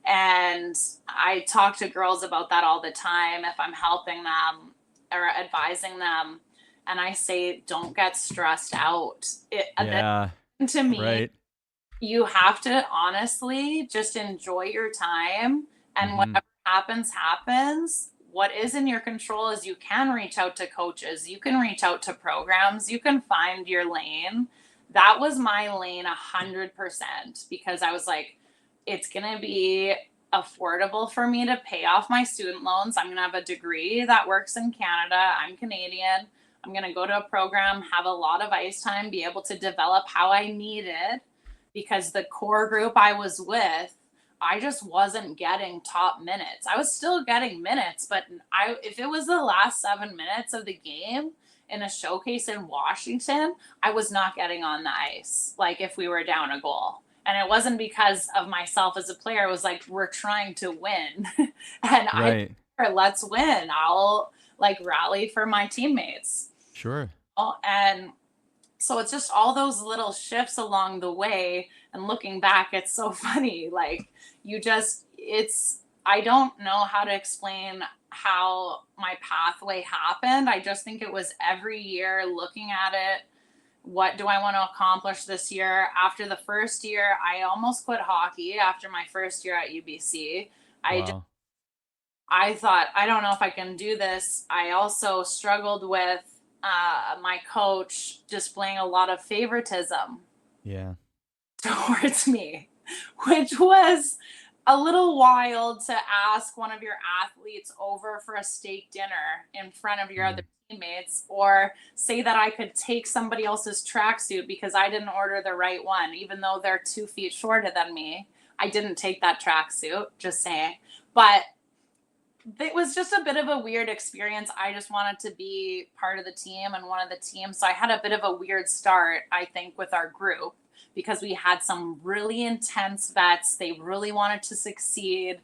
and I talk to girls about that all the time if I'm helping them or advising them, and I say, don't get stressed out. Yeah. To me, Right. you have to honestly just enjoy your time, and whatever happens. What is in your control is you can reach out to coaches, you can reach out to programs, you can find your lane. That was my lane 100%, because I was like, it's going to be affordable for me to pay off my student loans. I'm going to have a degree that works in Canada. I'm Canadian. I'm going to go to a program, have a lot of ice time, be able to develop how I needed, because the core group I was with, I just wasn't getting top minutes. I was still getting minutes, but if it was the last 7 minutes of the game in a showcase in Washington, I was not getting on the ice, like if we were down a goal. And it wasn't because of myself as a player. It was like, we're trying to win. And Right. let's win. I'll like rally for my teammates. Sure. And so it's just all those little shifts along the way. And looking back, it's so funny. Like I don't know how to explain how my pathway happened. I just think it was every year looking at it. What do I want to accomplish this year? After the first year, I almost quit hockey after my first year at UBC. Wow. I thought, I don't know if I can do this. I also struggled with my coach displaying a lot of favoritism towards me, which was a little wild to ask one of your athletes over for a steak dinner in front of your other teammates, or say that I could take somebody else's tracksuit because I didn't order the right one, even though they're 2 feet shorter than me. I didn't take that tracksuit, just saying. But it was just a bit of a weird experience. I just wanted to be part of the team and one of the teams. So I had a bit of a weird start, I think, with our group, because we had some really intense vets. They really wanted to succeed.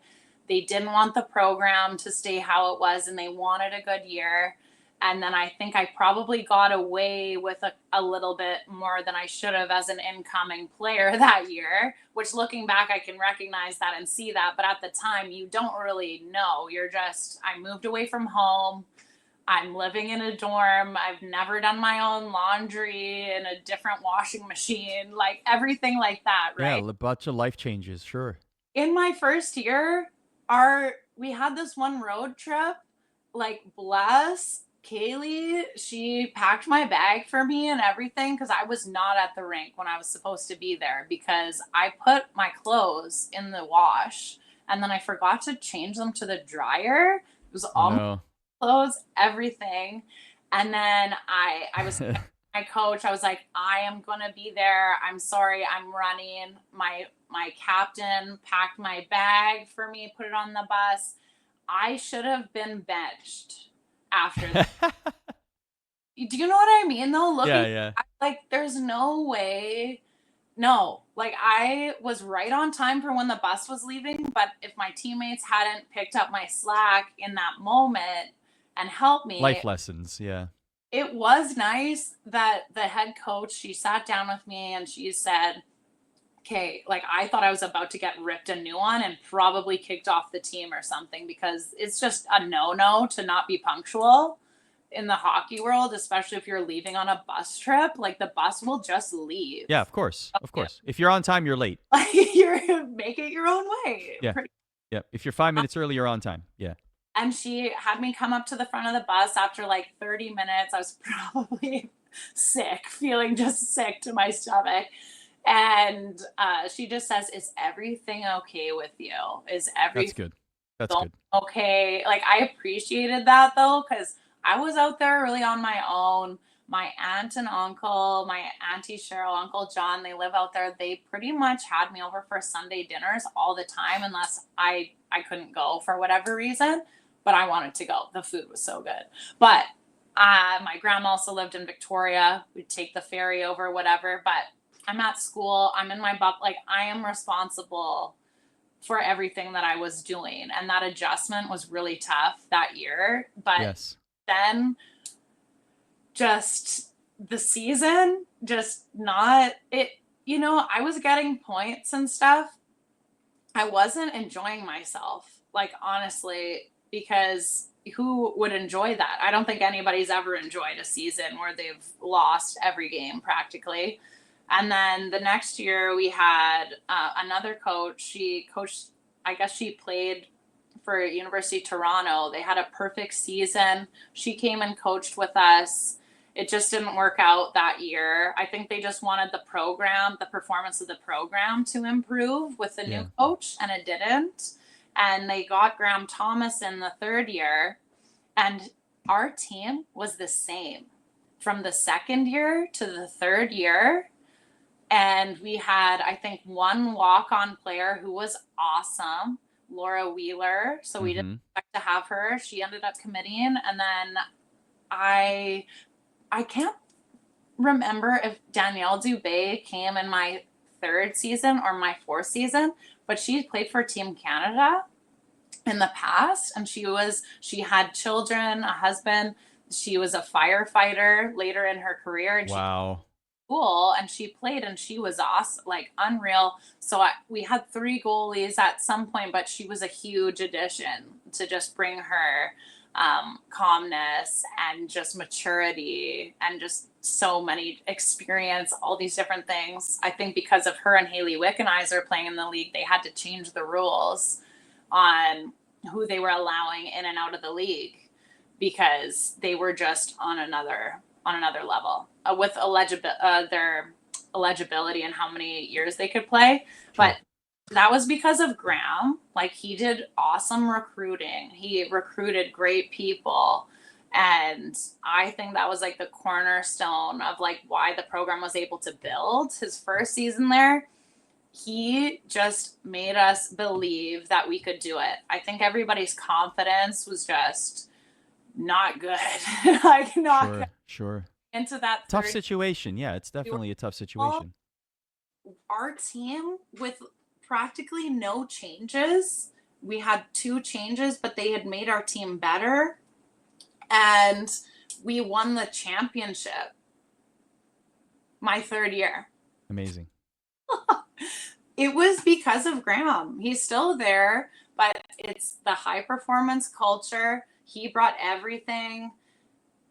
They didn't want the program to stay how it was, and they wanted a good year. And then I think I probably got away with a little bit more than I should have as an incoming player that year, which looking back, I can recognize that and see that. But at the time, you don't really know. I moved away from home. I'm living in a dorm. I've never done my own laundry in a different washing machine, like everything like that, right? Yeah, a bunch of life changes. Sure. In my first year, we had this one road trip, like bless Kaylee, she packed my bag for me and everything, because I was not at the rink when I was supposed to be there, because I put my clothes in the wash and then I forgot to change them to the dryer. It was all my clothes, everything. And then I was my coach, I was like, I am gonna be there. I'm sorry, I'm running. My captain packed my bag for me, put it on the bus. I should have been benched after that. Do you know what I mean, though? Looking Yeah. back, like, there's no way. No, like, I was right on time for when the bus was leaving, but if my teammates hadn't picked up my slack in that moment and helped me, Life lessons. Yeah. it was nice that the head coach, she sat down with me and she said, okay, like, I thought I was about to get ripped a new one and probably kicked off the team or something, because it's just a no to not be punctual in the hockey world, especially if you're leaving on a bus trip. Like, the bus will just leave. Yeah, of course. Of course. If you're on time, you're late. Like, you're make it your own way. Yeah. Yeah. If you're 5 minutes early, you're on time. Yeah. And she had me come up to the front of the bus after like 30 minutes. I was probably sick, feeling just sick to my stomach. And she just says, is everything okay with you? Is That's everything good. That's good. okay? Like, I appreciated that, though, because I was out there really on my own. My aunt and uncle, my auntie Cheryl, Uncle John, they live out there. They pretty much had me over for Sunday dinners all the time, unless I couldn't go for whatever reason. But I wanted to go. The food was so good. But my grandma also lived in Victoria. We'd take the ferry over, whatever. But I'm at school. I'm in my buck. Like, I am responsible for everything that I was doing. And that adjustment was really tough that year. But Yes. then just the season, just not it. You know, I was getting points and stuff. I wasn't enjoying myself, like, honestly, because who would enjoy that? I don't think anybody's ever enjoyed a season where they've lost every game practically. And then the next year we had another coach. She coached, I guess she played for University of Toronto. They had a perfect season. She came and coached with us. It just didn't work out that year. I think they just wanted the program, the performance of the program to improve with the new coach, and it didn't. And they got Graham Thomas in the third year, and our team was the same from the second year to the third year. And we had, I think, one walk-on player who was awesome, Laura Wheeler. So we didn't expect to have her. She ended up committing. And then I can't remember if Danielle Dubé came in my third season or my fourth season, but she played for Team Canada in the past, and she had children, a husband. She was a firefighter later in her career, and Wow. School, and she played, and she was awesome, like, unreal. So we had 3 goalies at some point, but she was a huge addition to just bring her calmness and just maturity and just so many experience, all these different things. I think because of her and Haley Wickenheiser playing in the league, they had to change the rules on who they were allowing in and out of the league, because they were just on another level with their eligibility and how many years they could play. Sure. But that was because of Graham. Like, he did awesome recruiting. He recruited great people. And I think that was like the cornerstone of like why the program was able to build. His first season there, he just made us believe that we could do it. I think everybody's confidence was just not good. Like, not good. Sure. Into that tough situation. Yeah, it's definitely a tough situation. Our team, with practically no changes, we had 2 changes, but they had made our team better, and we won the championship my third year. Amazing. It was because of Graham. He's still there, but it's the high performance culture. He brought everything.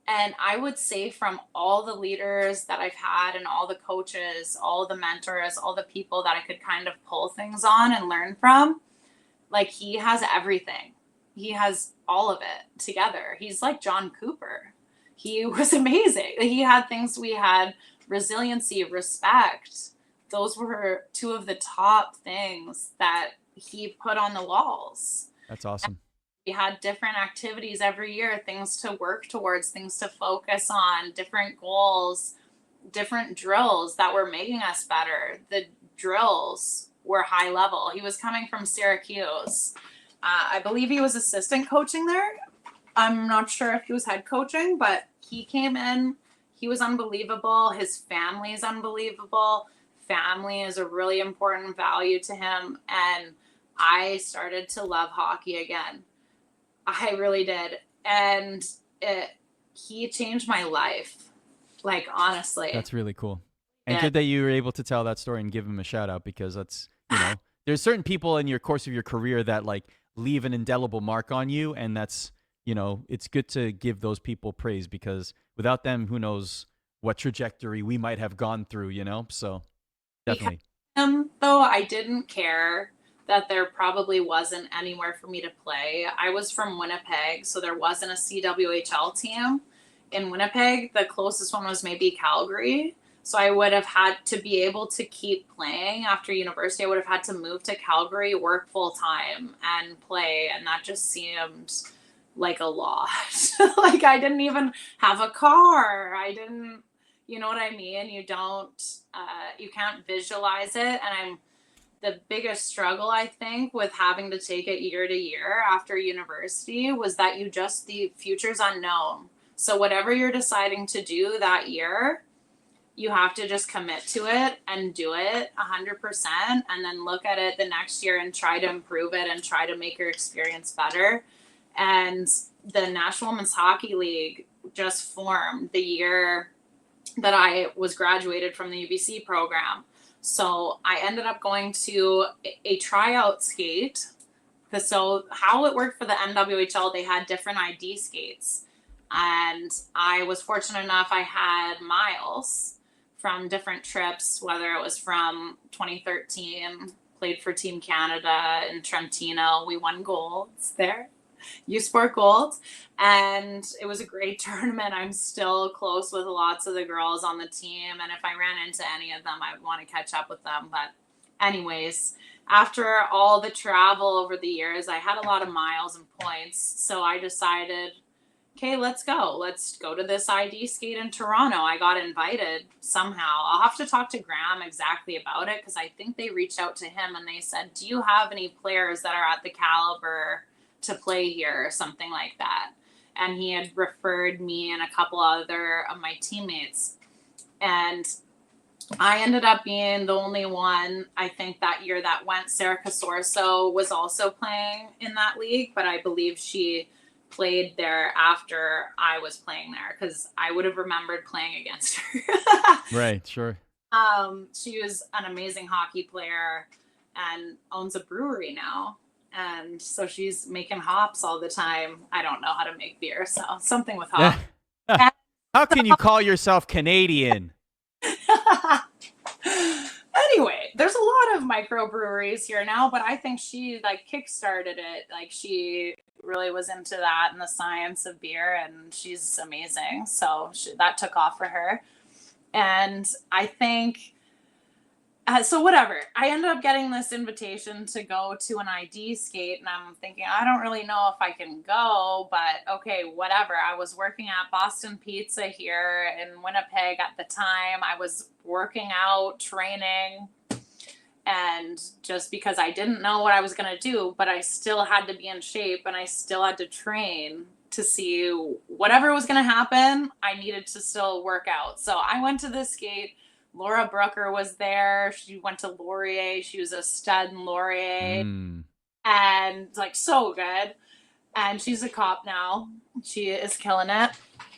And I would say, from all the leaders that I've had and all the coaches, all the mentors, all the people that I could kind of pull things on and learn from, like, he has everything. He has all of it together. He's like John Cooper. He was amazing. He had things. We had resiliency, respect. Those were 2 of the top things that he put on the walls. That's awesome. We had different activities every year, things to work towards, things to focus on, different goals, different drills that were making us better. The drills were high level. He was coming from Syracuse. I believe he was assistant coaching there. I'm not sure if he was head coaching, but he came in. He was unbelievable. His family is unbelievable. Family is a really important value to him. And I started to love hockey again. I really did. And he changed my life. Like, honestly. That's really cool. And good that you were able to tell that story and give him a shout out, because that's, there's certain people in your course of your career that like leave an indelible mark on you. And that's, it's good to give those people praise, because without them, who knows what trajectory we might have gone through, So definitely. Though I didn't care that there probably wasn't anywhere for me to play. I was from Winnipeg, so there wasn't a CWHL team in Winnipeg. The closest one was maybe Calgary. So I would have had to be able to keep playing after university. I would have had to move to Calgary, work full time, and play. And that just seemed like a lot. Like, I didn't even have a car. I didn't, you know what I mean? You can't visualize it. And the biggest struggle, I think, with having to take it year to year after university was that the future's unknown. So whatever you're deciding to do that year, you have to just commit to it and do it 100%, and then look at it the next year and try to improve it and try to make your experience better. And the National Women's Hockey League just formed the year that I was graduated from the UBC program. So I ended up going to a tryout skate. So how it worked for the NWHL, they had different ID skates. And I was fortunate enough, I had miles from different trips, whether it was from 2013, played for Team Canada in Trentino. We won golds there. U Sport Gold, and it was a great tournament. I'm still close with lots of the girls on the team, and if I ran into any of them, I would want to catch up with them. But anyways, after all the travel over the years, I had a lot of miles and points, so I decided, okay, let's go to this ID skate in Toronto. I got invited somehow. I'll have to talk to Graham exactly about it, because I think they reached out to him and they said, do you have any players that are at the caliber to play here, or something like that? And he had referred me and a couple other of my teammates, and I ended up being the only one, I think, that year that went. Sarah Casorso was also playing in that league, but I believe she played there after I was playing there, because I would have remembered playing against her. Right, sure. She was an amazing hockey player and owns a brewery now. And so she's making hops all the time. I don't know how to make beer, so something with hops. How can you call yourself Canadian? Anyway, there's a lot of microbreweries here now, but I think she kickstarted it. Like, she really was into that and the science of beer, and she's amazing. So that took off for her. And I think, so whatever, I ended up getting this invitation to go to an ID skate, and I'm thinking, I don't really know if I can go, but okay, whatever. I was working at Boston Pizza here in Winnipeg at the time. I was working out, training, and just because I didn't know what I was going to do, but I still had to be in shape and I still had to train to see whatever was going to happen. I needed to still work out. So I went to this skate. Laura Brooker was there. She went to Laurier. She was a stud in Laurier. And so good. And she's a cop now. She is killing it.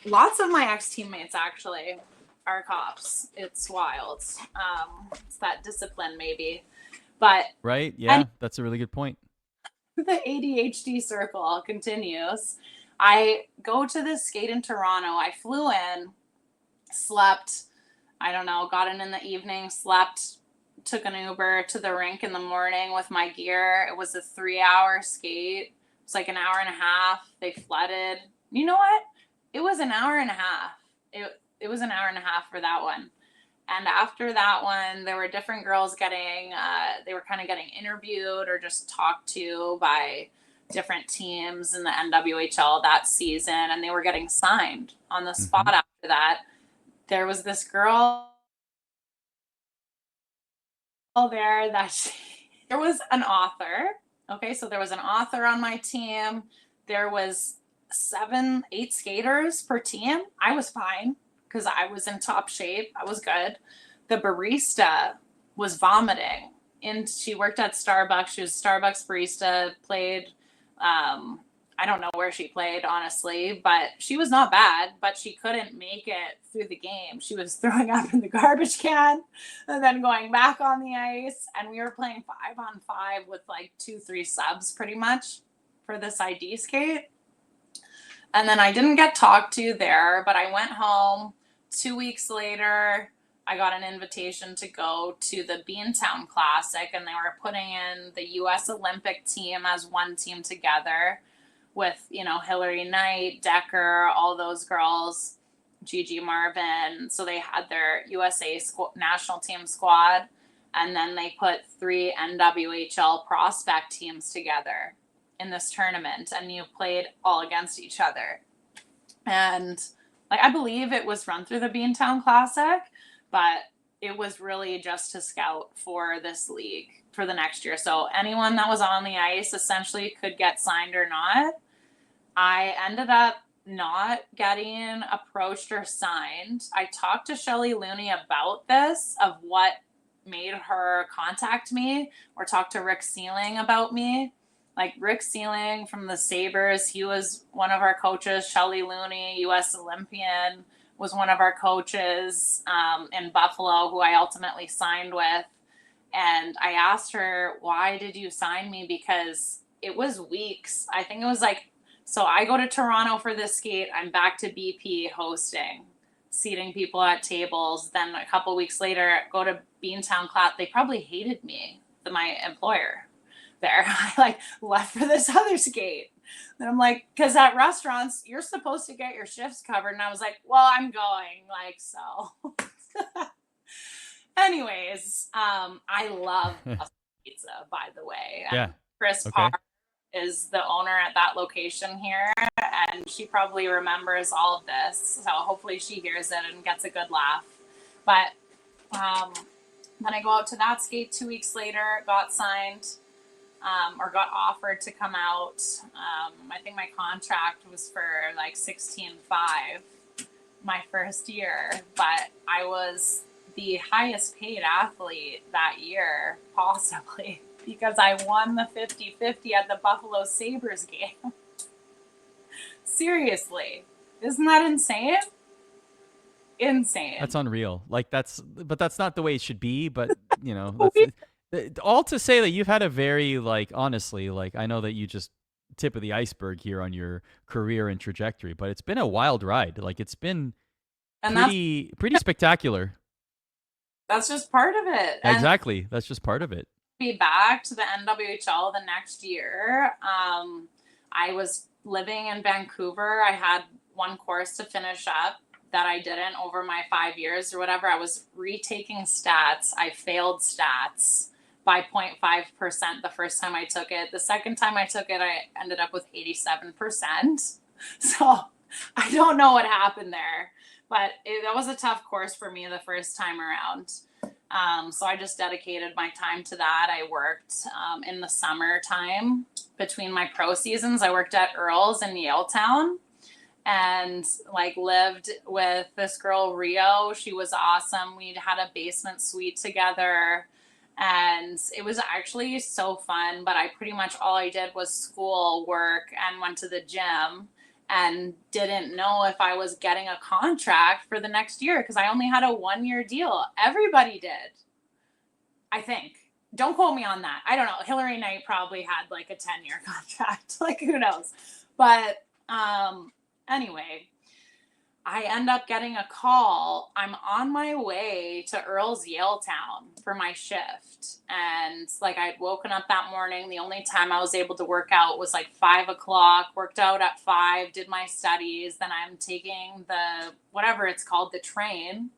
Lots of my ex-teammates actually are cops. It's wild. It's that discipline maybe. But right, yeah, that's a really good point. The ADHD circle continues. I go to this skate in Toronto. I flew in, slept, I don't know, got in the evening, slept, took an Uber to the rink in the morning with my gear. It was a 3-hour skate. It's like an hour and a half. They flooded. You know what? It was an hour and a half. It was an hour and a half for that one. And after that one, there were different girls getting, they were kind of getting interviewed or just talked to by different teams in the NWHL that season. And they were getting signed on the spot after that. There was this girl there that there was an author Okay, so there was an author on my team. There was 8 skaters per team. I was fine because I was in top shape. I was good. The barista was vomiting. And she worked at Starbucks. She was a Starbucks barista, played I don't know where she played, honestly, but she was not bad, but she couldn't make it through the game. She was throwing up in the garbage can and then going back on the ice. And we were playing 5-on-5 with like 2-3 subs pretty much for this ID skate. And then I didn't get talked to there, but I went home. 2 weeks later, I got an invitation to go to the Beantown Classic, and they were putting in the U.S. Olympic team as one team together with, Hillary Knight, Decker, all those girls, Gigi Marvin. So they had their USA national team squad, and then they put 3 NWHL prospect teams together in this tournament, and you played all against each other. And I believe it was run through the Beantown Classic, but it was really just to scout for this league for the next year. So anyone that was on the ice essentially could get signed or not. I ended up not getting approached or signed. I talked to Shelley Looney about this, of what made her contact me, or talk to Rick Sealing about me. Like Rick Sealing from the Sabres, he was one of our coaches. Shelley Looney, U.S. Olympian, was one of our coaches in Buffalo, who I ultimately signed with. And I asked her, why did you sign me? Because it was weeks. I think it was so I go to Toronto for this skate. I'm back to BP hosting, seating people at tables. Then a couple weeks later, go to Beantown Class. They probably hated me, my employer there. I left for this other skate. And I'm like, because at restaurants, you're supposed to get your shifts covered. And I was like, well, I'm going, so. Anyways, I love pizza, by the way. Yeah. And Chris Okay. Parr is the owner at that location here, and she probably remembers all of this. So hopefully she hears it and gets a good laugh. But then I go out to that skate 2 weeks later, got signed. Or got offered to come out. I think my contract was for $16,500 my first year, but I was the highest paid athlete that year, possibly, because I won the 50-50 at the Buffalo Sabres game. Seriously, isn't that insane? Insane. That's unreal. But that's not the way it should be. But all to say that you've had a very honestly, I know that you just tip of the iceberg here on your career and trajectory, but it's been a wild ride. It's been pretty spectacular. That's just part of it. Exactly. That's just part of it. Be back to the NWHL the next year. I was living in Vancouver. I had one course to finish up that I didn't over my 5 years or whatever. I was retaking stats. I failed stats by 0.5% the first time I took it. The second time I took it, I ended up with 87%. So I don't know what happened there, but that was a tough course for me the first time around. So I just dedicated my time to that. I worked in the summertime between my pro seasons. I worked at Earl's in Yaletown and lived with this girl, Rio. She was awesome. We had a basement suite together. And it was actually so fun, but pretty much all I did was school, work, and went to the gym, and didn't know if I was getting a contract for the next year because I only had a 1-year deal. Everybody did, I think. Don't quote me on that. I don't know. Hillary Knight probably had a 10-year contract. Who knows? But anyway, I end up getting a call. I'm on my way to Earl's Yaletown for my shift. And I'd woken up that morning. The only time I was able to work out was 5 o'clock, worked out at 5, did my studies. Then I'm taking the, whatever it's called, the train,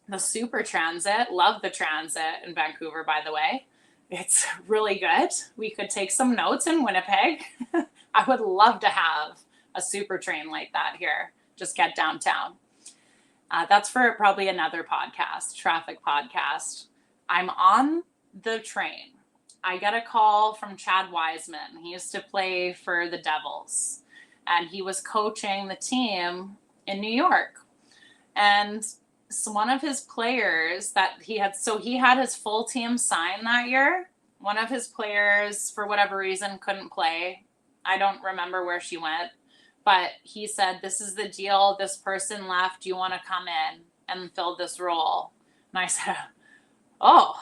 the Super Transit. Love the transit in Vancouver, by the way. It's really good. We could take some notes in Winnipeg. I would love to have a super train like that here. Just get downtown. That's for probably another podcast, traffic podcast. I'm on the train I get a call from Chad Wiseman. He used to play for the Devils, and he was coaching the team in New York. And so one of his players that he had his full team sign that year. One of his players, for whatever reason, couldn't play. I don't remember where she went, but he said, "This is the deal. This person left. You want to come in and fill this role?" And I said, "Oh,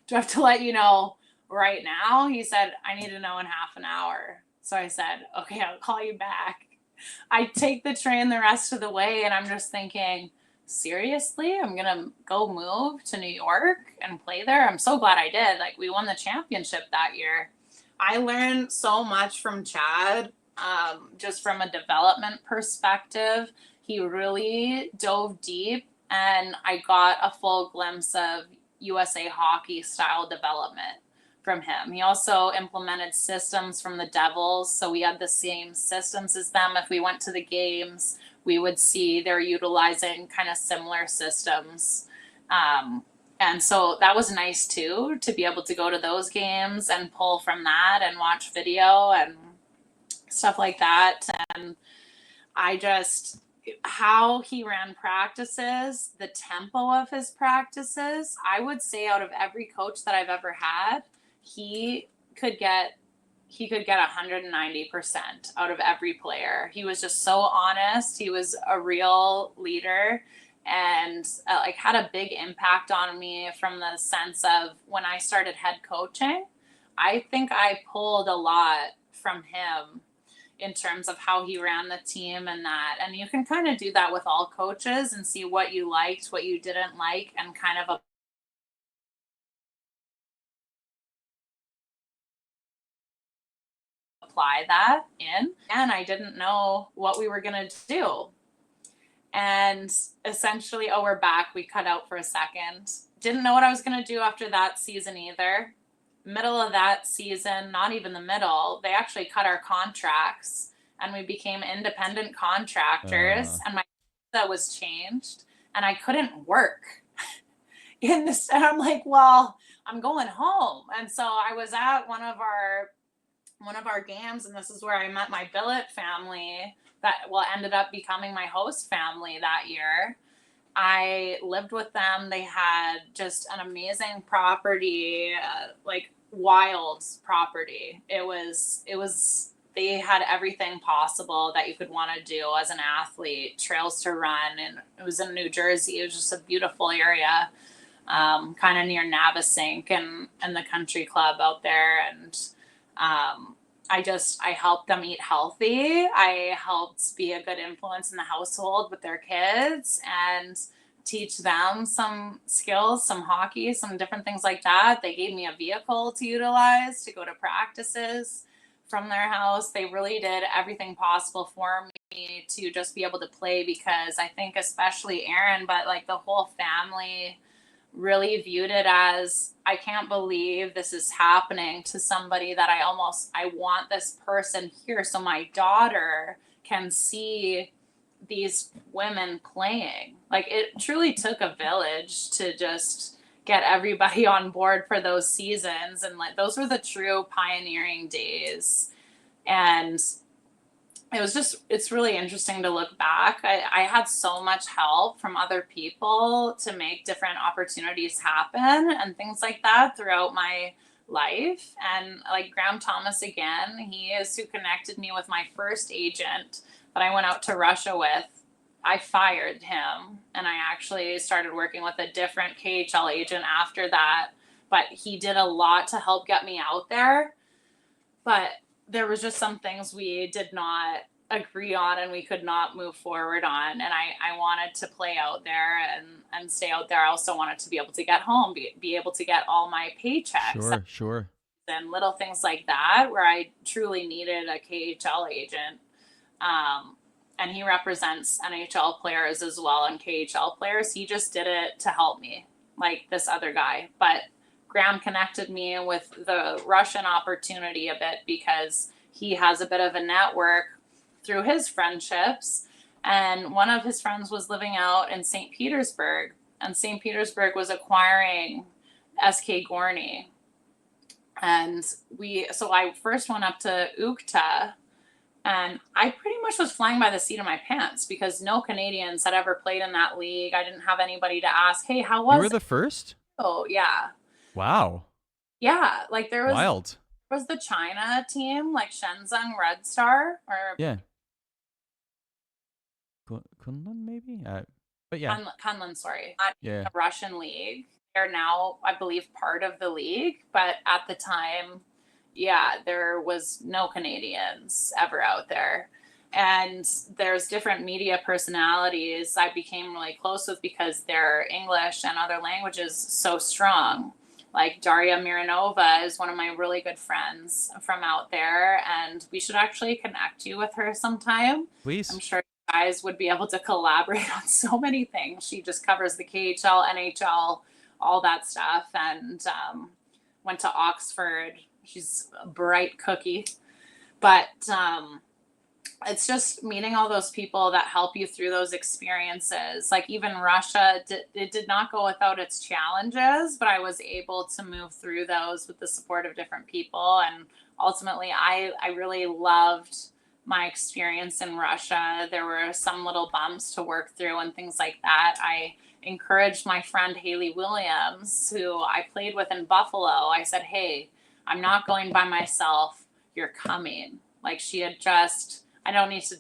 do I have to let you know right now?" He said, "I need to know in half an hour." So I said, "Okay, I'll call you back." I take the train the rest of the way, and I'm just thinking, seriously, I'm going to go move to New York and play there? I'm so glad I did. Like, we won the championship that year. I learned so much from Chad, just from a development perspective. He really dove deep, and I got a full glimpse of USA hockey style development from him. He also implemented systems from the Devils, so we had the same systems as them. If we went to the games, we would see they're utilizing kind of similar systems. And so that was nice too, to be able to go to those games and pull from that and watch video and stuff like that. And I just, how he ran practices, the tempo of his practices, I would say out of every coach that I've ever had, he could get 190% out of every player. He was just so honest. He was a real leader, and like had a big impact on me from the sense of when I started head coaching. I think I pulled a lot from him in terms of how he ran the team and that. And you can kind of do that with all coaches and see what you liked, what you didn't like, and kind of apply that in. And I didn't know what we were going to do. And essentially, oh, we're back. We cut out for a second. Didn't know what I was going to do after that season either. Middle of that season, not even the middle, they actually cut our contracts and we became independent contractors. And my visa was changed and I couldn't work in this. And I'm like, well, I'm going home. And so I was at one of our games, and this is where I met my billet family that ended up becoming my host family that year. I lived with them. They had just an amazing property, like wild property. It was, they had everything possible that you could want to do as an athlete, trails to run. And it was in New Jersey. It was just a beautiful area, kind of near Navasink and the country club out there. And, I helped them eat healthy. I helped be a good influence in the household with their kids and teach them some skills, some hockey, some different things like that. They gave me a vehicle to utilize to go to practices from their house. They really did everything possible for me to just be able to play, because I think especially Aaron, but like the whole family really viewed it as, I can't believe this is happening to somebody that I want this person here so my daughter can see these women playing. Like, it truly took a village to just get everybody on board for those seasons. And like, those were the true pioneering days. And it's really interesting to look back. I had so much help from other people to make different opportunities happen and things like that throughout my life. And like Graham Thomas, again, he is who connected me with my first agent that I went out to Russia with. I fired him and I actually started working with a different KHL agent after that. But he did a lot to help get me out there. But there was just some things we did not agree on and we could not move forward on. And I wanted to play out there and stay out there. I also wanted to be able to get home, be able to get all my paychecks. Sure. And little things like that where I truly needed a KHL agent. And he represents NHL players as well and KHL players. He just did it to help me, like this other guy. But Graham connected me with the Russian opportunity a bit because he has a bit of a network through his friendships. And one of his friends was living out in St. Petersburg, and St. Petersburg was acquiring SK Gorny. And so I first went up to Ukta, and I pretty much was flying by the seat of my pants because no Canadians had ever played in that league. I didn't have anybody to ask, hey, how You was were it? the first? Oh, yeah. Wow. Yeah. Like there Wild. was the China team, like Shenzhen Red Star, or Yeah. Kunlun, maybe? But yeah. Kunlun, sorry. Not Yeah. the Russian league. They're now, I believe, part of the league. But at the time, yeah, there was no Canadians ever out there. And there's different media personalities I became really close with because their English and other languages so strong. Like Daria Mironova is one of my really good friends from out there, and we should actually connect you with her sometime. Please. I'm sure you guys would be able to collaborate on so many things. She just covers the KHL, NHL, all that stuff, and went to Oxford. She's a bright cookie. But it's just meeting all those people that help you through those experiences. Like even Russia, it did not go without its challenges, but I was able to move through those with the support of different people. And ultimately, I really loved my experience in Russia. There were some little bumps to work through and things like that. I encouraged my friend Haley Williams, who I played with in Buffalo. I said, hey, I'm not going by myself. You're coming. Like she had just, I don't need to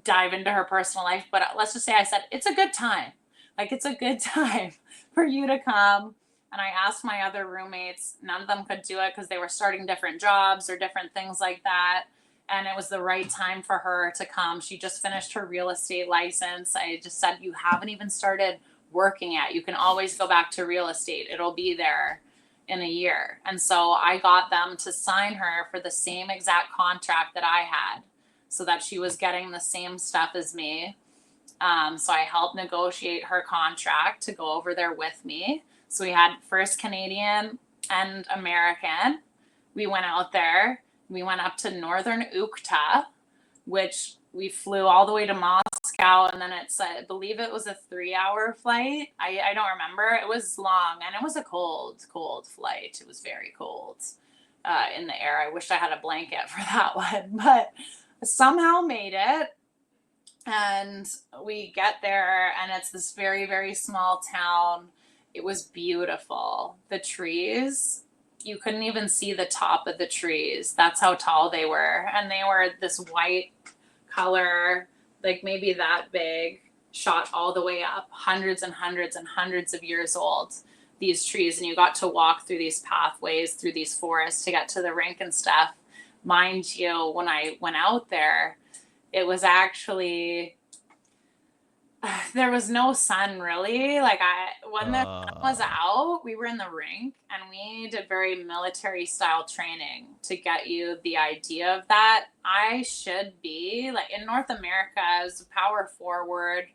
dive into her personal life, but let's just say I said, it's a good time. Like it's a good time for you to come. And I asked my other roommates, none of them could do it because they were starting different jobs or different things like that. And it was the right time for her to come. She just finished her real estate license. I just said, you haven't even started working yet. You can always go back to real estate. It'll be there in a year. And so I got them to sign her for the same exact contract that I had so that she was getting the same stuff as me. So I helped negotiate her contract to go over there with me. So we had first Canadian and American. We went out there. We went up to northern Ukta, which we flew all the way to Moscow, and then I believe it was a 3-hour flight. I don't remember. It was long, and it was a cold flight. It was very cold in the air. I wish I had a blanket for that one, but somehow made it. And we get there, and it's this very, very small town. It was beautiful. The trees, you couldn't even see the top of the trees. That's how tall they were. And they were this white color, like maybe that big, shot all the way up, hundreds and hundreds and hundreds of years old, these trees. And you got to walk through these pathways, through these forests to get to the rink and stuff. Mind you, when I went out there, it was actually, there was no sun really. Like when the sun was out, we were in the rink and we did very military style training to get you the idea of that. I should be like in North America as a power forward,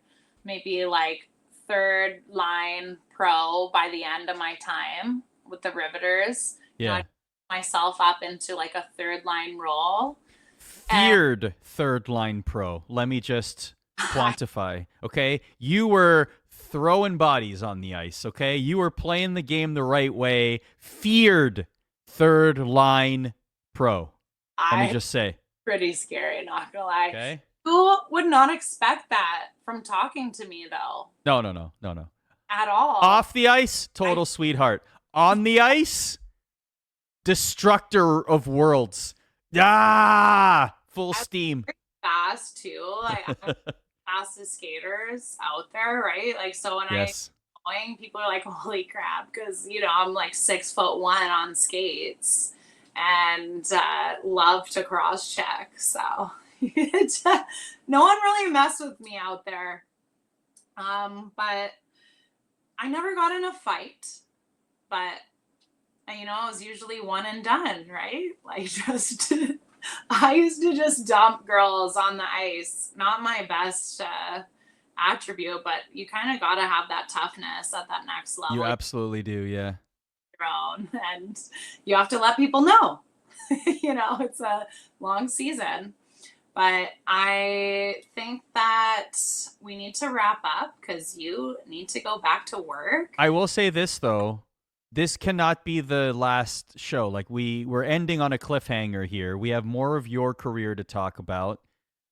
maybe like third line pro by the end of my time with the Riveters. Yeah. You know, I myself up into like a third line role. Feared third line pro. Let me just quantify. Okay. You were throwing bodies on the ice. Okay. You were playing the game the right way. Feared third line pro. Let me just say. Pretty scary, not gonna lie. Okay. Who would not expect that from talking to me though? No. At all. Off the ice, total sweetheart. On the ice, destructor of worlds. Ah, full steam. Fast too. Like I'm fastest skaters out there, right? Like so when I'm going, people are like, "Holy crap!" Because I'm like 6'1" on skates and love to cross check. So no one really messed with me out there. But I never got in a fight. But it was usually one and done, right? Like just I used to just dump girls on the ice. Not my best attribute, but you kind of got to have that toughness at that next level. You absolutely do, yeah. Your own, and you have to let people know. It's a long season. But I think that we need to wrap up because you need to go back to work. I will say this, though. this cannot be the last show. Like we're ending on a cliffhanger here. We have more of your career to talk about.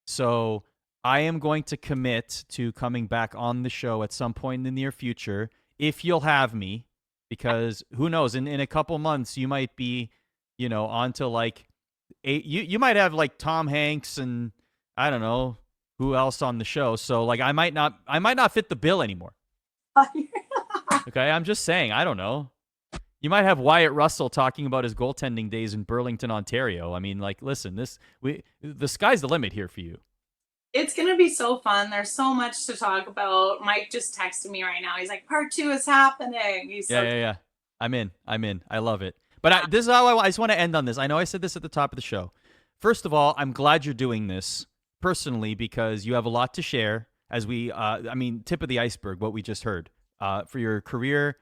So I am going to commit to coming back on the show at some point in the near future, if you'll have me, because who knows, in a couple months you might be, on to like you might have like Tom Hanks and I don't know who else on the show. So like I might not fit the bill anymore. Okay, I'm just saying, I don't know. You might have Wyatt Russell talking about his goaltending days in Burlington, Ontario. I mean, like, listen, the sky's the limit here for you. It's going to be so fun. There's so much to talk about. Mike just texted me right now. He's like, part 2 is happening. He's Yeah. I'm in. I love it. But this is how I just want to end on this. I know I said this at the top of the show. First of all, I'm glad you're doing this personally because you have a lot to share. As tip of the iceberg, what we just heard. For your career,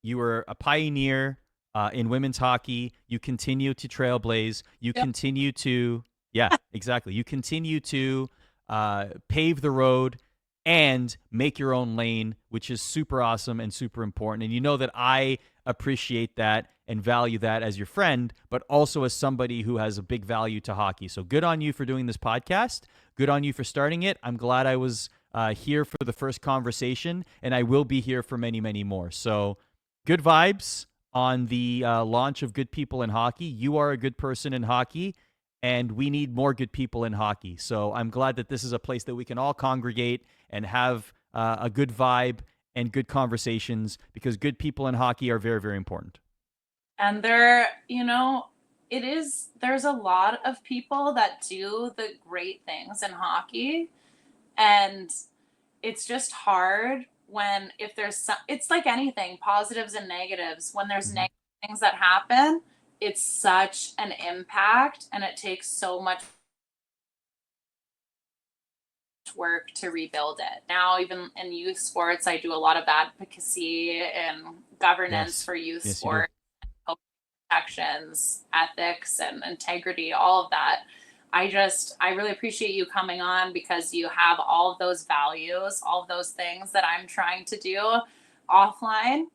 you were a pioneer in women's hockey. You continue to trailblaze. You continue to, exactly. You continue to pave the road and make your own lane, which is super awesome and super important. And you know that I appreciate that and value that as your friend, but also as somebody who has a big value to hockey. So good on you for doing this podcast. Good on you for starting it. I'm glad I was here for the first conversation, and I will be here for many, many more. So good vibes on the launch of Good People in Hockey. You are a good person in hockey, and we need more good people in hockey. So I'm glad that this is a place that we can all congregate and have a good vibe and good conversations, because good people in hockey are very, very important. And there's a lot of people that do the great things in hockey, and it's just hard if there's it's like anything, positives and negatives. When there's negative things that happen, it's such an impact, and it takes so much work to rebuild it. Now, even in youth sports, I do a lot of advocacy and governance for youth sports, protections, ethics, and integrity, all of that. I really appreciate you coming on, because you have all of those values, all of those things that I'm trying to do offline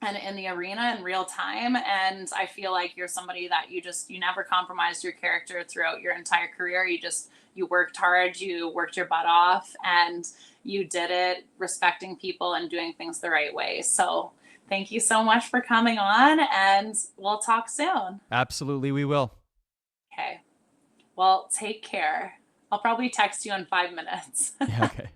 and in the arena in real time. And I feel like you're somebody that you never compromised your character throughout your entire career. You worked hard, you worked your butt off, and you did it respecting people and doing things the right way. So thank you so much for coming on, and we'll talk soon. Absolutely, we will. Okay. Well, take care. I'll probably text you in 5 minutes. Yeah, okay.